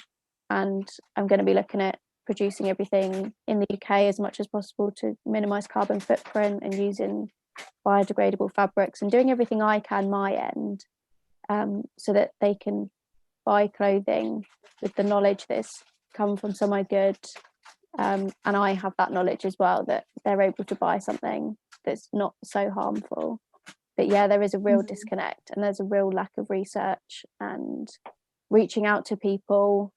and I'm going to be looking at producing everything in the UK as much as possible to minimize carbon footprint, and using biodegradable fabrics, and doing everything I can my end, so that they can buy clothing with the knowledge that it's come from somewhere good, and I have that knowledge as well, that they're able to buy something that's not so harmful. But there is a real disconnect, and there's a real lack of research and reaching out to people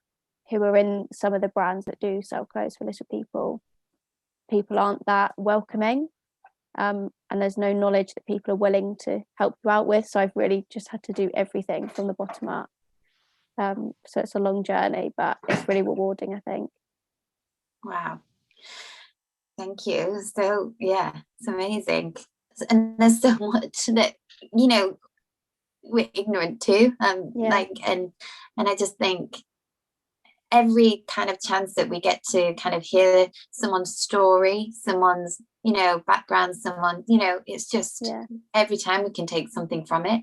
who are in some of the brands that do sell clothes for little people. People aren't that welcoming, and there's no knowledge that people are willing to help you out with. So I've really just had to do everything from the bottom up. So it's a long journey, but it's really rewarding, I think. Wow. Thank you. So it's amazing. And there's so much that, we're ignorant to. And I just think every kind of chance that we get to kind of hear someone's story, someone's, you know, background, someone, you know, it's just every time we can take something from it.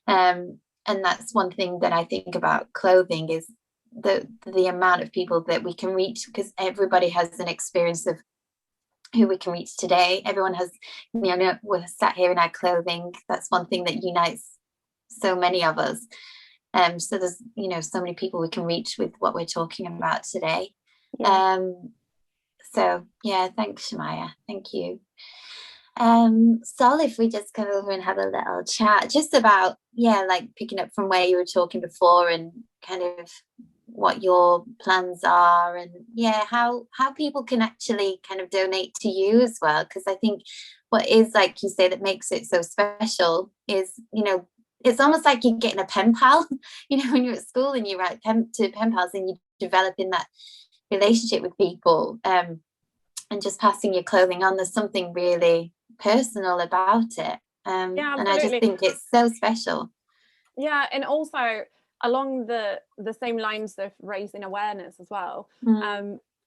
And that's one thing that I think about clothing, is the amount of people that we can reach, because everybody has an experience of who we can reach today. Everyone has, you know, we're sat here in our clothing. That's one thing that unites so many of us. So there's, you know, so many people we can reach with what we're talking about today. So yeah, thanks, Chamiah. Thank you. Sol, if we just come over and have a little chat just about, like picking up from where you were talking before, and kind of what your plans are, and how people can actually kind of donate to you as well. Because I think what is, like you say, that makes it so special is, you know, it's almost like you're getting a pen pal, you know, when you're at school and you write pen pals, and you're developing that relationship with people, and just passing your clothing on. There's something really personal about it, and I just think it's so special. And also along the same lines of raising awareness as well,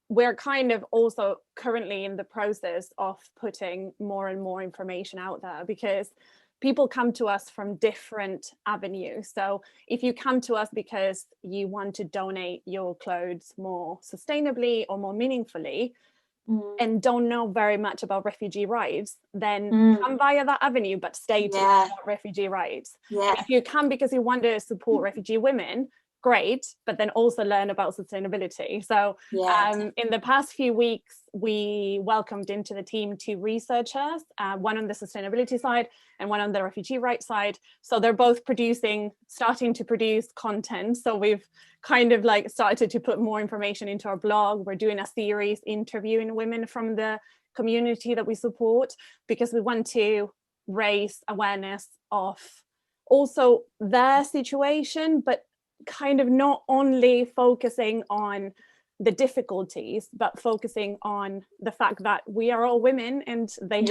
we're kind of also currently in the process of putting more and more information out there, because people come to us from different avenues. So if you come to us because you want to donate your clothes more sustainably or more meaningfully, and don't know very much about refugee rights, then come via that avenue, but stay to learn about refugee rights. If you come because you want to support refugee women, great, but then also learn about sustainability. So in the past few weeks, we welcomed into the team 2 researchers, one on the sustainability side and one on the refugee rights side. So they're both starting to produce content. So we've kind of like started to put more information into our blog. We're doing a series interviewing women from the community that we support, because we want to raise awareness of also their situation, but kind of not only focusing on the difficulties, but focusing on the fact that we are all women, and they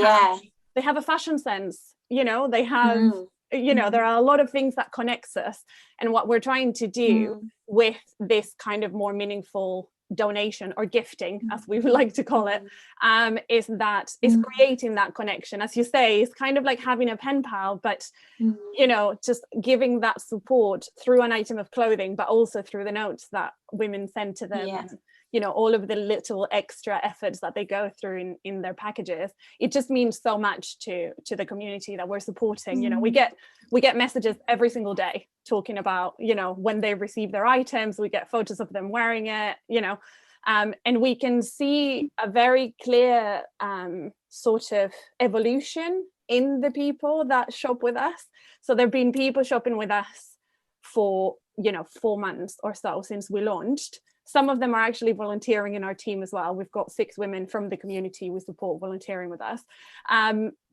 have a fashion sense, you know, they have you know, there are a lot of things that connects us. And what we're trying to do with this kind of more meaningful donation, or gifting, as we would like to call it, is creating that connection. As you say, it's kind of like having a pen pal, but you know, just giving that support through an item of clothing, but also through the notes that women send to them, and, you know, all of the little extra efforts that they go through in their packages. It just means so much to the community that we're supporting. You know, we get messages every single day talking about, you know, when they receive their items. We get photos of them wearing it, you know, and we can see a very clear sort of evolution in the people that shop with us. So there have been people shopping with us for, you know, 4 months or so since we launched. Some of them are actually volunteering in our team as well. We've got 6 women from the community we support volunteering with us.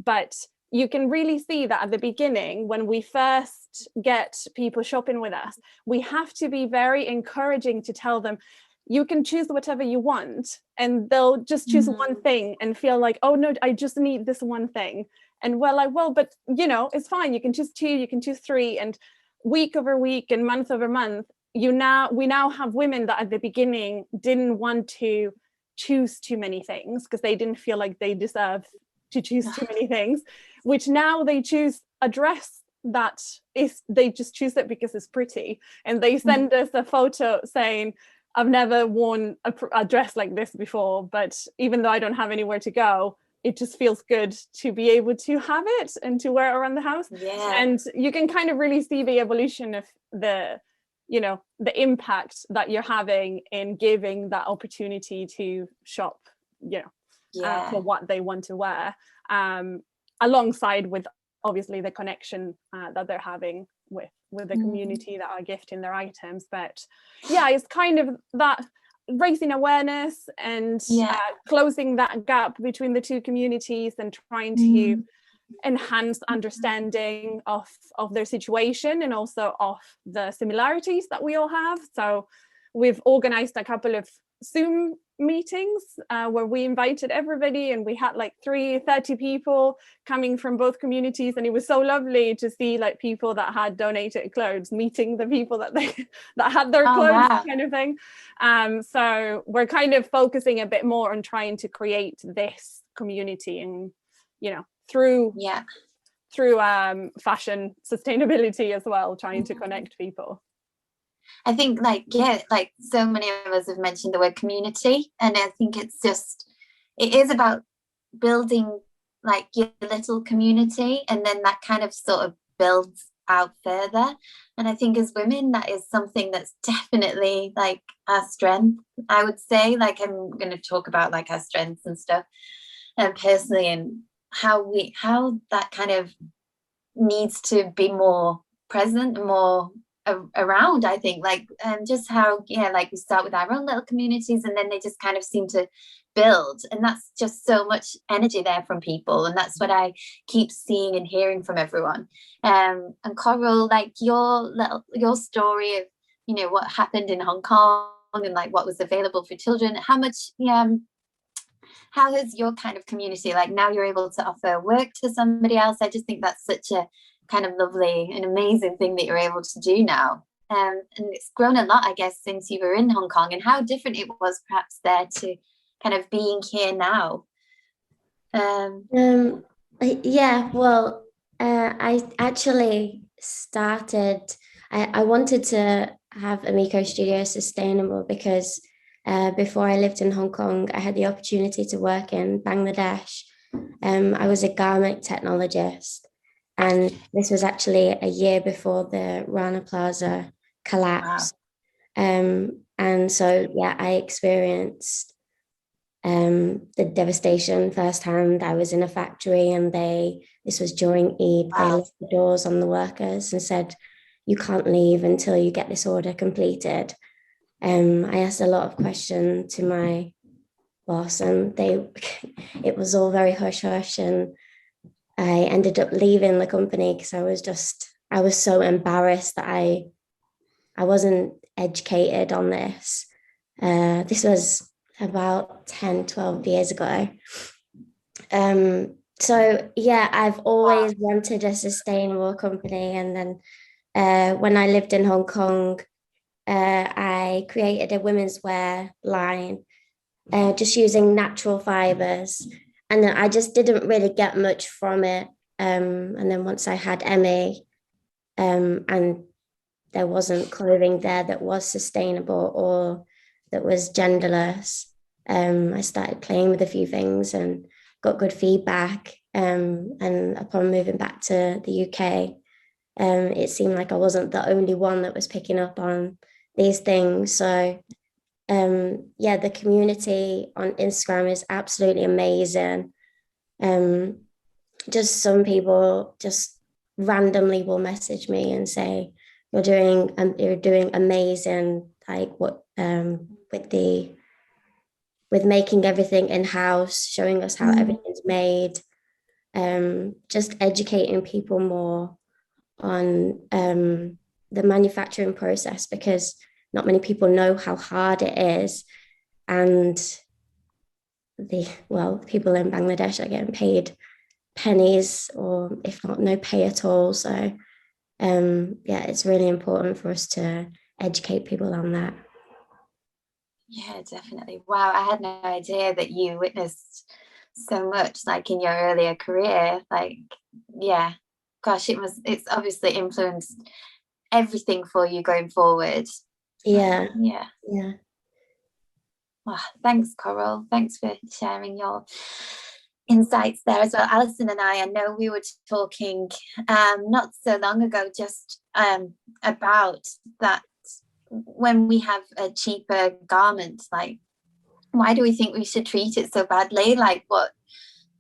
But you can really see that at the beginning, when we first get people shopping with us, we have to be very encouraging to tell them, you can choose whatever you want, and they'll just choose one thing and feel like, oh no, I just need this one thing. And we're like, well, but you know, it's fine. You can choose 2, you can choose 3, and week over week and month over month, we now have women that at the beginning didn't want to choose too many things because they didn't feel like they deserve to choose too many things, which now they choose a dress that is, they just choose it because it's pretty, and they send us a photo saying, I've never worn a dress like this before, but even though I don't have anywhere to go, it just feels good to be able to have it and to wear it around the house. And you can kind of really see the evolution of the, you know, the impact that you're having in giving that opportunity to shop, you know, for what they want to wear, alongside with obviously the connection that they're having with the community that are gifting their items. But yeah, it's kind of that raising awareness and closing that gap between the 2 communities, and trying to enhance understanding of their situation, and also of the similarities that we all have. So we've organized a couple of Zoom meetings where we invited everybody, and we had like 30 people coming from both communities, and it was so lovely to see like people that had donated clothes meeting the people that had their clothes. Wow. Kind of thing. So we're kind of focusing a bit more on trying to create this community, and through fashion sustainability as well, trying to connect people. I think so many of us have mentioned the word community, and I think it is about building like your little community, and then that kind of sort of builds out further. And I think as women, that is something that's definitely like our strength. I would say, like, I'm going to talk about like our strengths and stuff, and personally, and how that kind of needs to be more present and more around. I think just how we start with our own little communities, and then they just kind of seem to build, and that's just so much energy there from people, and that's what I keep seeing and hearing from everyone. And Coral, like your story of what happened in Hong Kong and like what was available for children, how has your kind of community, like now you're able to offer work to somebody else? I just think that's such a kind of lovely and amazing thing that you're able to do now. And it's grown a lot, I guess, since you were in Hong Kong, and how different it was perhaps there to kind of being here now. I actually started, I wanted to have Enrico Studios sustainable because before I lived in Hong Kong, I had the opportunity to work in Bangladesh. I was a garment technologist, and this was actually a year before the Rana Plaza collapsed. Wow. And so, I experienced the devastation firsthand. I was in a factory, and this was during Eid, they locked the doors on the workers and said, you can't leave until you get this order completed. I asked a lot of questions to my boss, and it was all very hush-hush, and I ended up leaving the company because I was so embarrassed that I wasn't educated on this. This was about 10, 12 years ago. I've always wanted a sustainable company. And then when I lived in Hong Kong, I created a women's wear line, just using natural fibers. And then I just didn't really get much from it. And then once I had Emmy, and there wasn't clothing there that was sustainable or that was genderless, I started playing with a few things and got good feedback. And upon moving back to the UK, it seemed like I wasn't the only one that was picking up on these things. So the community on Instagram is absolutely amazing. Just some people just randomly will message me and say, you're doing amazing, like what with making everything in-house, showing us how everything's made, just educating people more on the manufacturing process, because not many people know how hard it is. And people in Bangladesh are getting paid pennies, or if not no pay at all. So it's really important for us to educate people on that. Yeah, definitely. Wow, I had no idea that you witnessed so much, like in your earlier career. Like, yeah, gosh, it's obviously influenced everything for you going forward. Yeah. Wow, thanks, Coral. Thanks for sharing your insights there as well. Alison and I know we were talking not so long ago just about that. When we have a cheaper garment, like, why do we think we should treat it so badly? Like, what,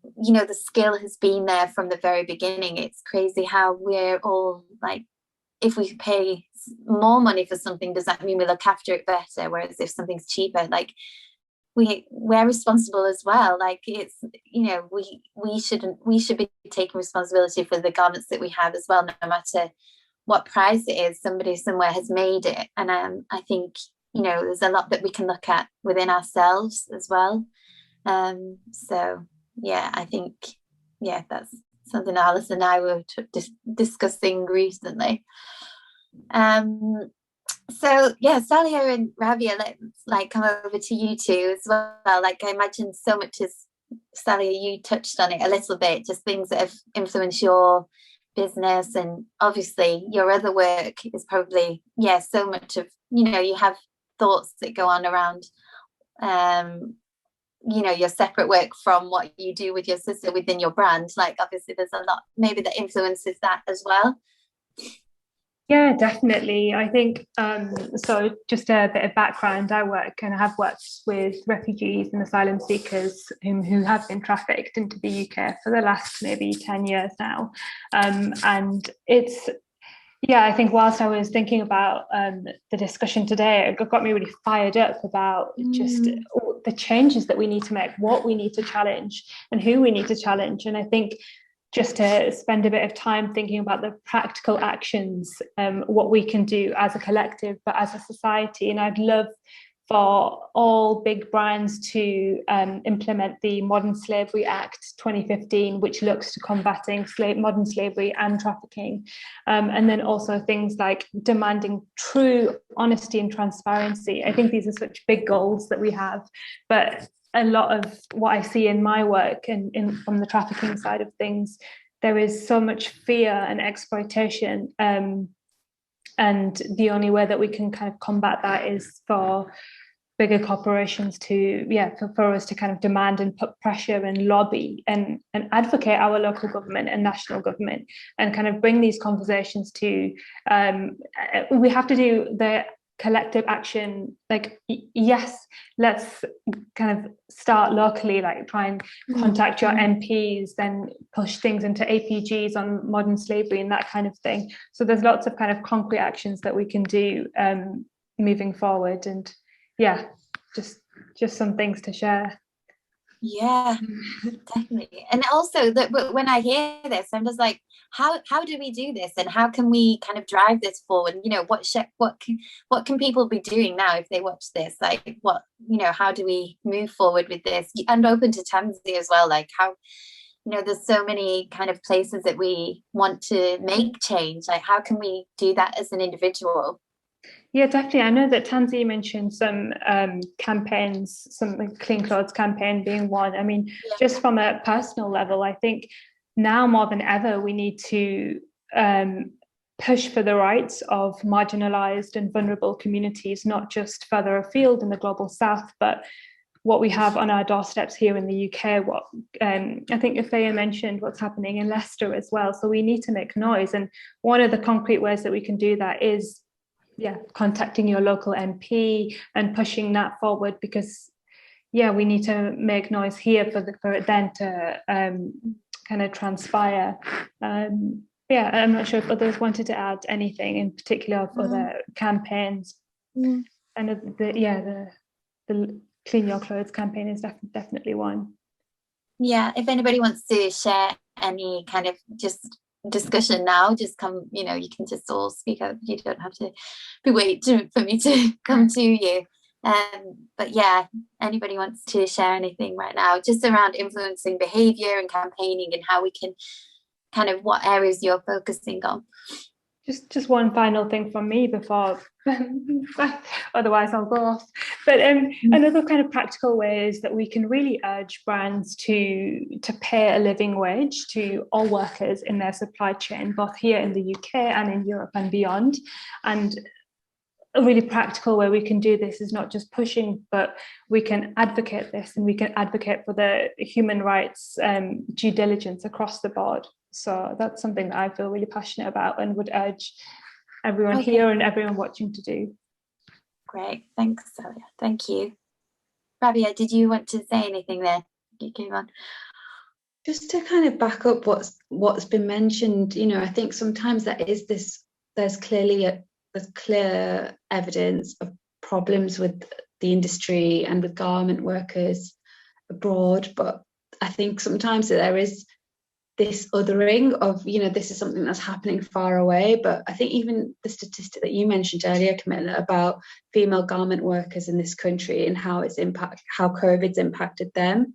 the skill has been there from the very beginning. It's crazy how we're all like, if we pay more money for something, does that mean we look after it better? Whereas if something's cheaper, like, we're responsible as well. Like, it's, we should be taking responsibility for the garments that we have as well, no matter what price it is. Somebody somewhere has made it. And I think there's a lot that we can look at within ourselves as well. So yeah, I think, yeah, that's something Alice and I were discussing recently. So yeah, Saliha and Rabyia, let's come over to you two as well. I imagine so much as Saliha, you touched on it a little bit, just things that have influenced your business, and obviously your other work is probably, yeah, so much of, you have thoughts that go on around your separate work from what you do with your sister within your brand. Obviously there's a lot maybe that influences that as well. Yeah, definitely. I think so. Just a bit of background: I have worked with refugees and asylum seekers who have been trafficked into the UK for the last maybe 10 years now, and it's. Yeah, I think whilst I was thinking about the discussion today, it got me really fired up about just the changes that we need to make, what we need to challenge, and who we need to challenge. And I think just to spend a bit of time thinking about the practical actions, what we can do as a collective, but as a society. And I'd love for all big brands to implement the Modern Slavery Act 2015, which looks to combating modern slavery and trafficking. And then also things like demanding true honesty and transparency. I think these are such big goals that we have, but a lot of what I see in my work and from the trafficking side of things, there is so much fear and exploitation. And the only way that we can kind of combat that is for bigger corporations to, for us to kind of demand and put pressure and lobby and advocate our local government and national government, and kind of bring these conversations to, we have to do the collective action. Yes, let's kind of start locally, try and contact your MPs, then push things into APGs on modern slavery and that kind of thing. So there's lots of kind of concrete actions that we can do moving forward. And yeah, just some things to share. Yeah, definitely. And also that when I hear this, I'm just like, how do we do this, and how can we kind of drive this forward? What can people be doing now if they watch this? How do we move forward with this? And open to Tansy as well. How, there's so many kind of places that we want to make change. How can we do that as an individual? Yeah, definitely. I know that Tansy mentioned some campaigns, some Clean Clothes campaign being one. I mean, just from a personal level, I think now more than ever, we need to push for the rights of marginalized and vulnerable communities, not just further afield in the global south, but what we have on our doorsteps here in the UK. I think Ifeya mentioned what's happening in Leicester as well. So we need to make noise. And one of the concrete ways that we can do that is contacting your local MP and pushing that forward, because we need to make noise here for it then to kind of transpire. I'm not sure if others wanted to add anything in particular of other campaigns. And the Clean Your Clothes campaign is definitely one. Yeah, if anybody wants to share any kind of just discussion now, just come, you can just all speak up. You don't have to be waiting for me to come to you. But yeah, anybody wants to share anything right now just around influencing behavior and campaigning, and how we can kind of, what areas you're focusing on? Just one final thing from me before otherwise I'll go off. But another kind of practical way is that we can really urge brands to pay a living wage to all workers in their supply chain, both here in the UK and in Europe and beyond. And a really practical way we can do this is not just pushing, but we can advocate this, and we can advocate for the human rights due diligence across the board. So that's something that I feel really passionate about and would urge everyone here and everyone watching to do. Great, thanks, Saliha. Thank you. Rabyia, did you want to say anything there? You came on. Just to kind of back up what's been mentioned, I think sometimes there's clear evidence of problems with the industry and with garment workers abroad, but I think sometimes there is this othering of, this is something that's happening far away. But I think even the statistic that you mentioned earlier, Camilla, about female garment workers in this country and how COVID's impacted them.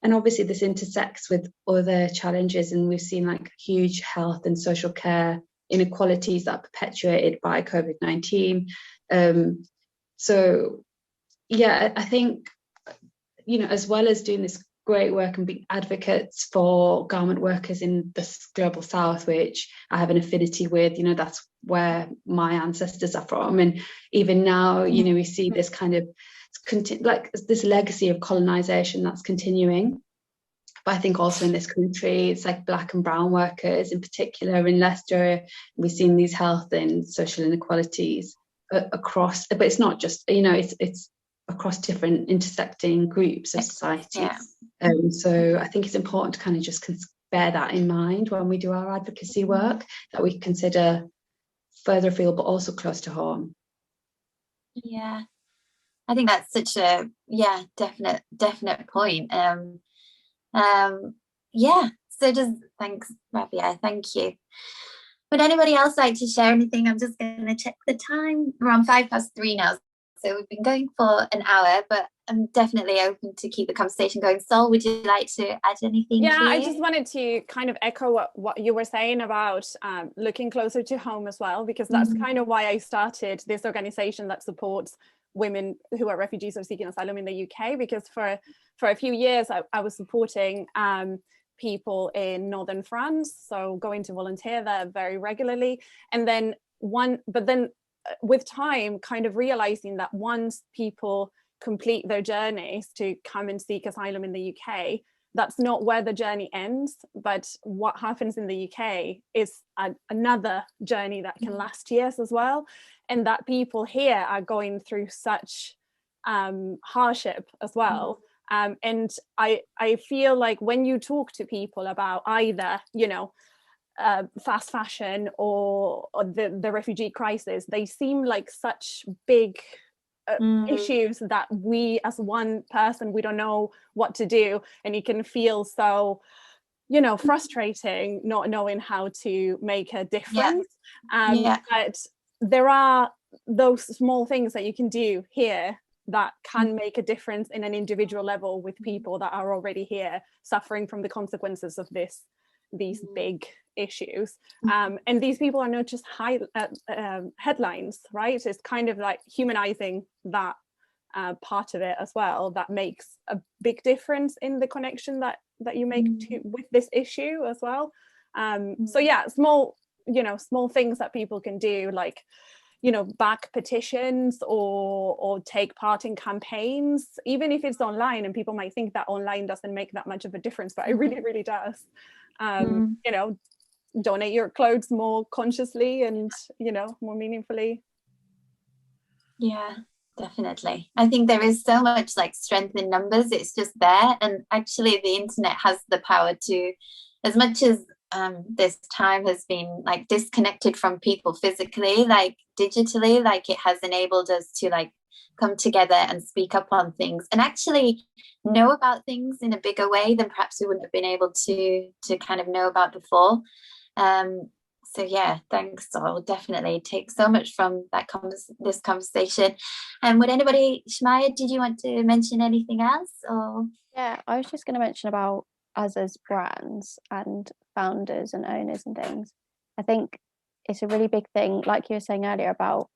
And obviously this intersects with other challenges, and we've seen like huge health and social care inequalities that are perpetuated by COVID-19. So yeah, I think, as well as doing this great work and being advocates for garment workers in the global south, which I have an affinity with, that's where my ancestors are from. And even now, we see this kind of like this legacy of colonization that's continuing. But I think also in this country, it's like Black and brown workers in particular. In Leicester, we've seen these health and social inequalities across, but it's not just, it's across different intersecting groups of society. Yeah. So I think it's important to kind of just bear that in mind when we do our advocacy work, that we consider further afield, but also close to home. Yeah, I think that's such a definite point. Thanks, Rabyia, thank you. Would anybody else like to share anything? I'm just going to check the time. We're on 3:05 now, so we've been going for an hour, but I'm definitely open to keep the conversation going. Sol, would you like to add anything? Yeah, I just wanted to kind of echo what you were saying about looking closer to home as well, because that's kind of why I started this organization that supports women who are refugees or seeking asylum in the UK, because for a few years I was supporting people in northern France, so going to volunteer there very regularly, and then with time kind of realizing that once people complete their journeys to come and seek asylum in the UK, that's not where the journey ends, but what happens in the UK is another journey that can last years as well, and that people here are going through such hardship as well. And I feel like when you talk to people about either, fast fashion or the refugee crisis, they seem like such big issues that we as one person, we don't know what to do, and it can feel so frustrating not knowing how to make a difference. But there are those small things that you can do here that can make a difference in an individual level with people that are already here suffering from the consequences of these big issues. And these people are not just headlines, right? It's kind of like humanizing that part of it as well, that makes a big difference in the connection that you make with this issue as well. So yeah, small things that people can do, like back petitions or take part in campaigns, even if it's online, and people might think that online doesn't make that much of a difference, but it really, really does. Donate your clothes more consciously and more meaningfully. Yeah, definitely. I think there is so much like strength in numbers. It's just there, and actually the internet has the power to, as much as this time has been like disconnected from people physically, like digitally, like it has enabled us to like come together and speak up on things and actually know about things in a bigger way than perhaps we wouldn't have been able to kind of know about before. So yeah, thanks. I'll definitely take so much from that this conversation. And would anybody, Chamiah, did you want to mention anything else? Or yeah, I was just going to mention about us as brands and founders and owners and things. I think it's a really big thing, like you were saying earlier, about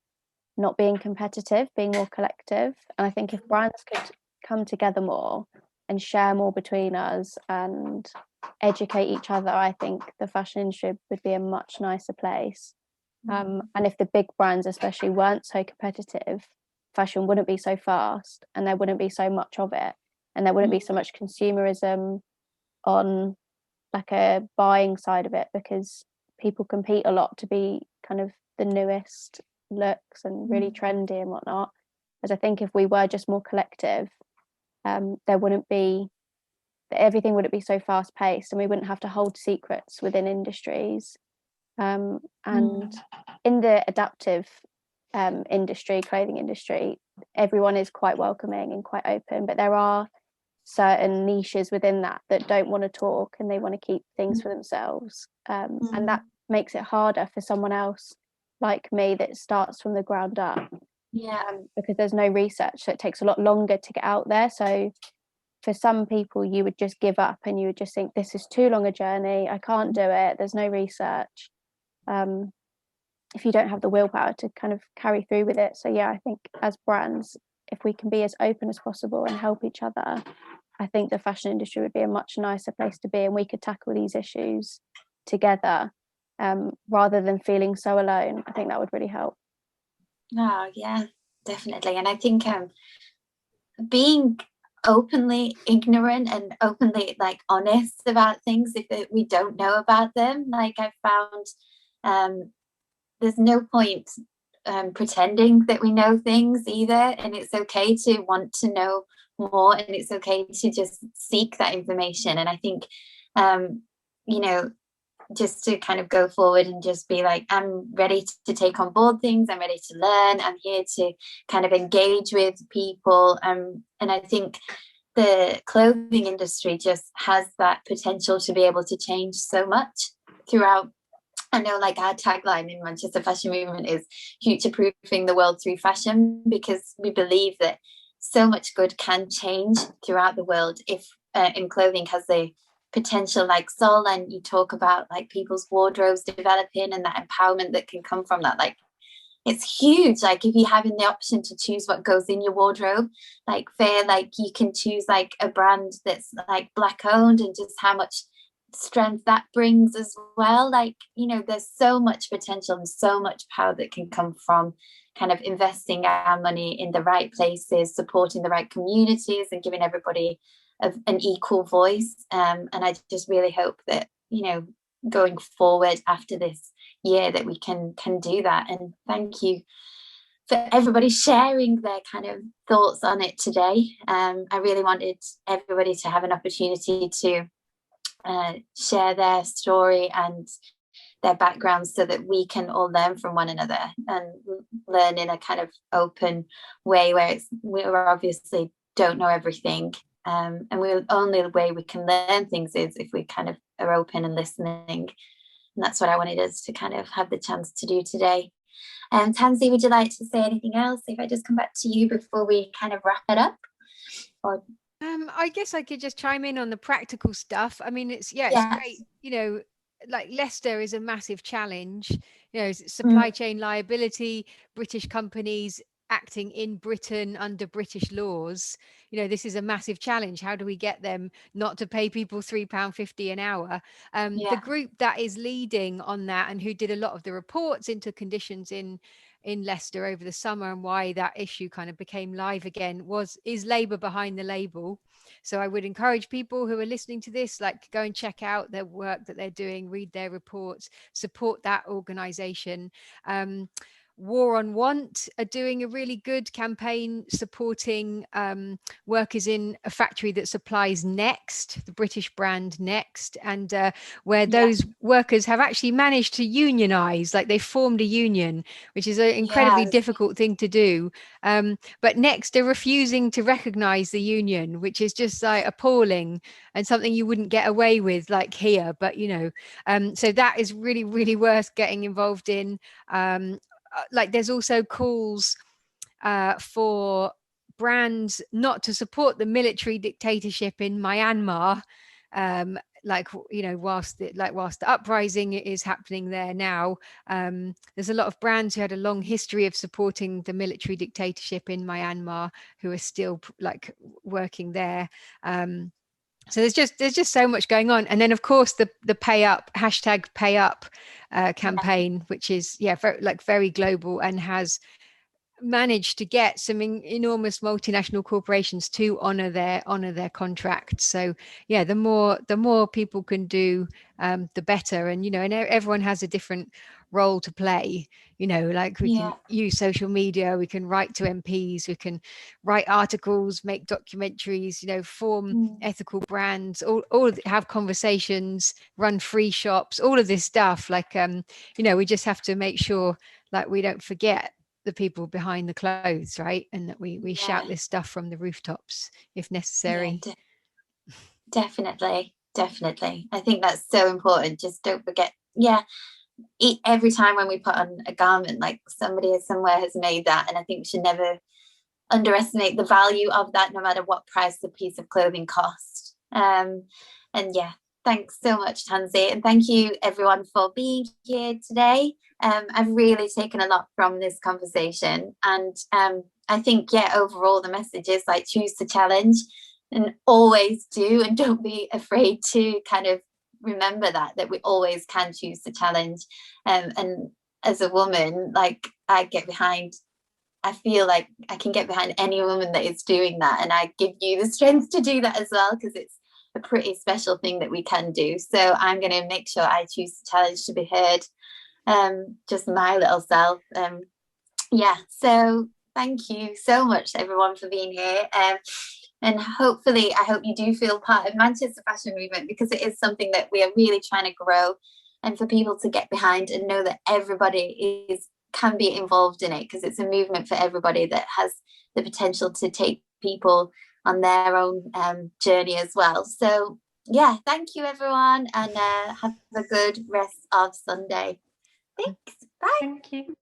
not being competitive, being more collective. And I think if brands could come together more and share more between us and educate each other, I think the fashion industry would be a much nicer place. And if the big brands especially weren't so competitive, fashion wouldn't be so fast, and there wouldn't be so much of it, and there wouldn't be so much consumerism on like a buying side of it, because people compete a lot to be kind of the newest looks and really trendy and whatnot. As I think if we were just more collective, there wouldn't be, everything wouldn't be so fast paced, and we wouldn't have to hold secrets within industries. And in the adaptive industry, clothing industry, everyone is quite welcoming and quite open, but there are certain niches within that don't want to talk, and they want to keep things for themselves, and that makes it harder for someone else like me that starts from the ground up, because there's no research, so it takes a lot longer to get out there. So for some people, you would just give up and you would just think, this is too long a journey, I can't do it, there's no research, if you don't have the willpower to kind of carry through with it. So yeah, I think as brands, if we can be as open as possible and help each other, I think the fashion industry would be a much nicer place to be, and we could tackle these issues together, rather than feeling so alone. I think that would really help. Oh yeah, definitely. And I think being openly ignorant and openly like honest about things if we don't know about them, like I've found there's no point pretending that we know things either, and it's okay to want to know more, and it's okay to just seek that information. And I think you know, just to kind of go forward and just be like, I'm ready to take on board things, I'm ready to learn, I'm here to kind of engage with people, and I think the clothing industry just has that potential to be able to change so much throughout. I know, like, our tagline in Manchester Fashion Movement is future-proofing the world through fashion, because we believe that so much good can change throughout the world if in clothing has the potential, like Sol, and you talk about like people's wardrobes developing and that empowerment that can come from that. Like, it's huge. Like, if you're having the option to choose what goes in your wardrobe, like like you can choose like a brand that's like Black owned, and just how much strength that brings as well. Like, you know, there's so much potential and so much power that can come from kind of investing our money in the right places, supporting the right communities, and giving everybody an equal voice. And I just really hope that, you know, going forward after this year, that we can do that. And thank you for everybody sharing their kind of thoughts on it today. I really wanted everybody to have an opportunity to share their story and their backgrounds, so that we can all learn from one another and learn in a kind of open way, where we obviously don't know everything, and the only way we can learn things is if we kind of are open and listening. And that's what I wanted us to kind of have the chance to do today. Tansy, would you like to say anything else if I just come back to you before we kind of wrap it up? Or I guess I could just chime in on the practical stuff. I mean, it's great, you know, like Leicester is a massive challenge, you know, supply chain liability, British companies acting in Britain under British laws. You know, this is a massive challenge. How do we get them not to pay people £3.50 an hour? The group that is leading on that, and who did a lot of the reports into conditions in Leicester over the summer, and why that issue kind of became live again, is Labour Behind the Label. So I would encourage people who are listening to this, like, go and check out their work that they're doing, read their reports, support that organisation. War on Want are doing a really good campaign supporting workers in a factory that supplies Next, the British brand Next, and where those workers have actually managed to unionize, like they formed a union, which is an incredibly difficult thing to do. But Next are refusing to recognize the union, which is just like appalling, and something you wouldn't get away with like here. But, you know, so that is really, really worth getting involved in. Like, there's also calls for brands not to support the military dictatorship in Myanmar, like, you know, whilst the uprising is happening there now. There's a lot of brands who had a long history of supporting the military dictatorship in Myanmar who are still like working there. So there's just so much going on. And then, of course, the pay up, hashtag pay up campaign, which is very global, and has managed to get some enormous multinational corporations to honor their contracts. So yeah, the more people can do, the better. And, you know, and everyone has a different role to play. You know, like, we can use social media, we can write to MPs, we can write articles, make documentaries, you know, form ethical brands, all have conversations, run free shops, all of this stuff. Like, you know, we just have to make sure, like, we don't forget the people behind the clothes, right? And that we shout this stuff from the rooftops if necessary. Definitely. I think that's so important. Just don't forget, every time when we put on a garment, like somebody somewhere has made that, and I think we should never underestimate the value of that, no matter what price the piece of clothing cost. And yeah, thanks so much, Tansy, and thank you everyone for being here today. I've really taken a lot from this conversation, and I think overall the message is like, choose to challenge, and always do, and don't be afraid to kind of remember that we always can choose to challenge. And as a woman, like, I feel like I can get behind any woman that is doing that, and I give you the strength to do that as well, because it's a pretty special thing that we can do. So I'm going to make sure I choose to challenge to be heard, just my little self. So thank you so much everyone for being here, and hopefully I hope you do feel part of Manchester fashion movement, because it is something that we are really trying to grow, and for people to get behind and know that everybody can be involved in it, because it's a movement for everybody that has the potential to take people on their own journey as well. So thank you everyone, and have a good rest of Sunday. Thanks. Bye. Thank you.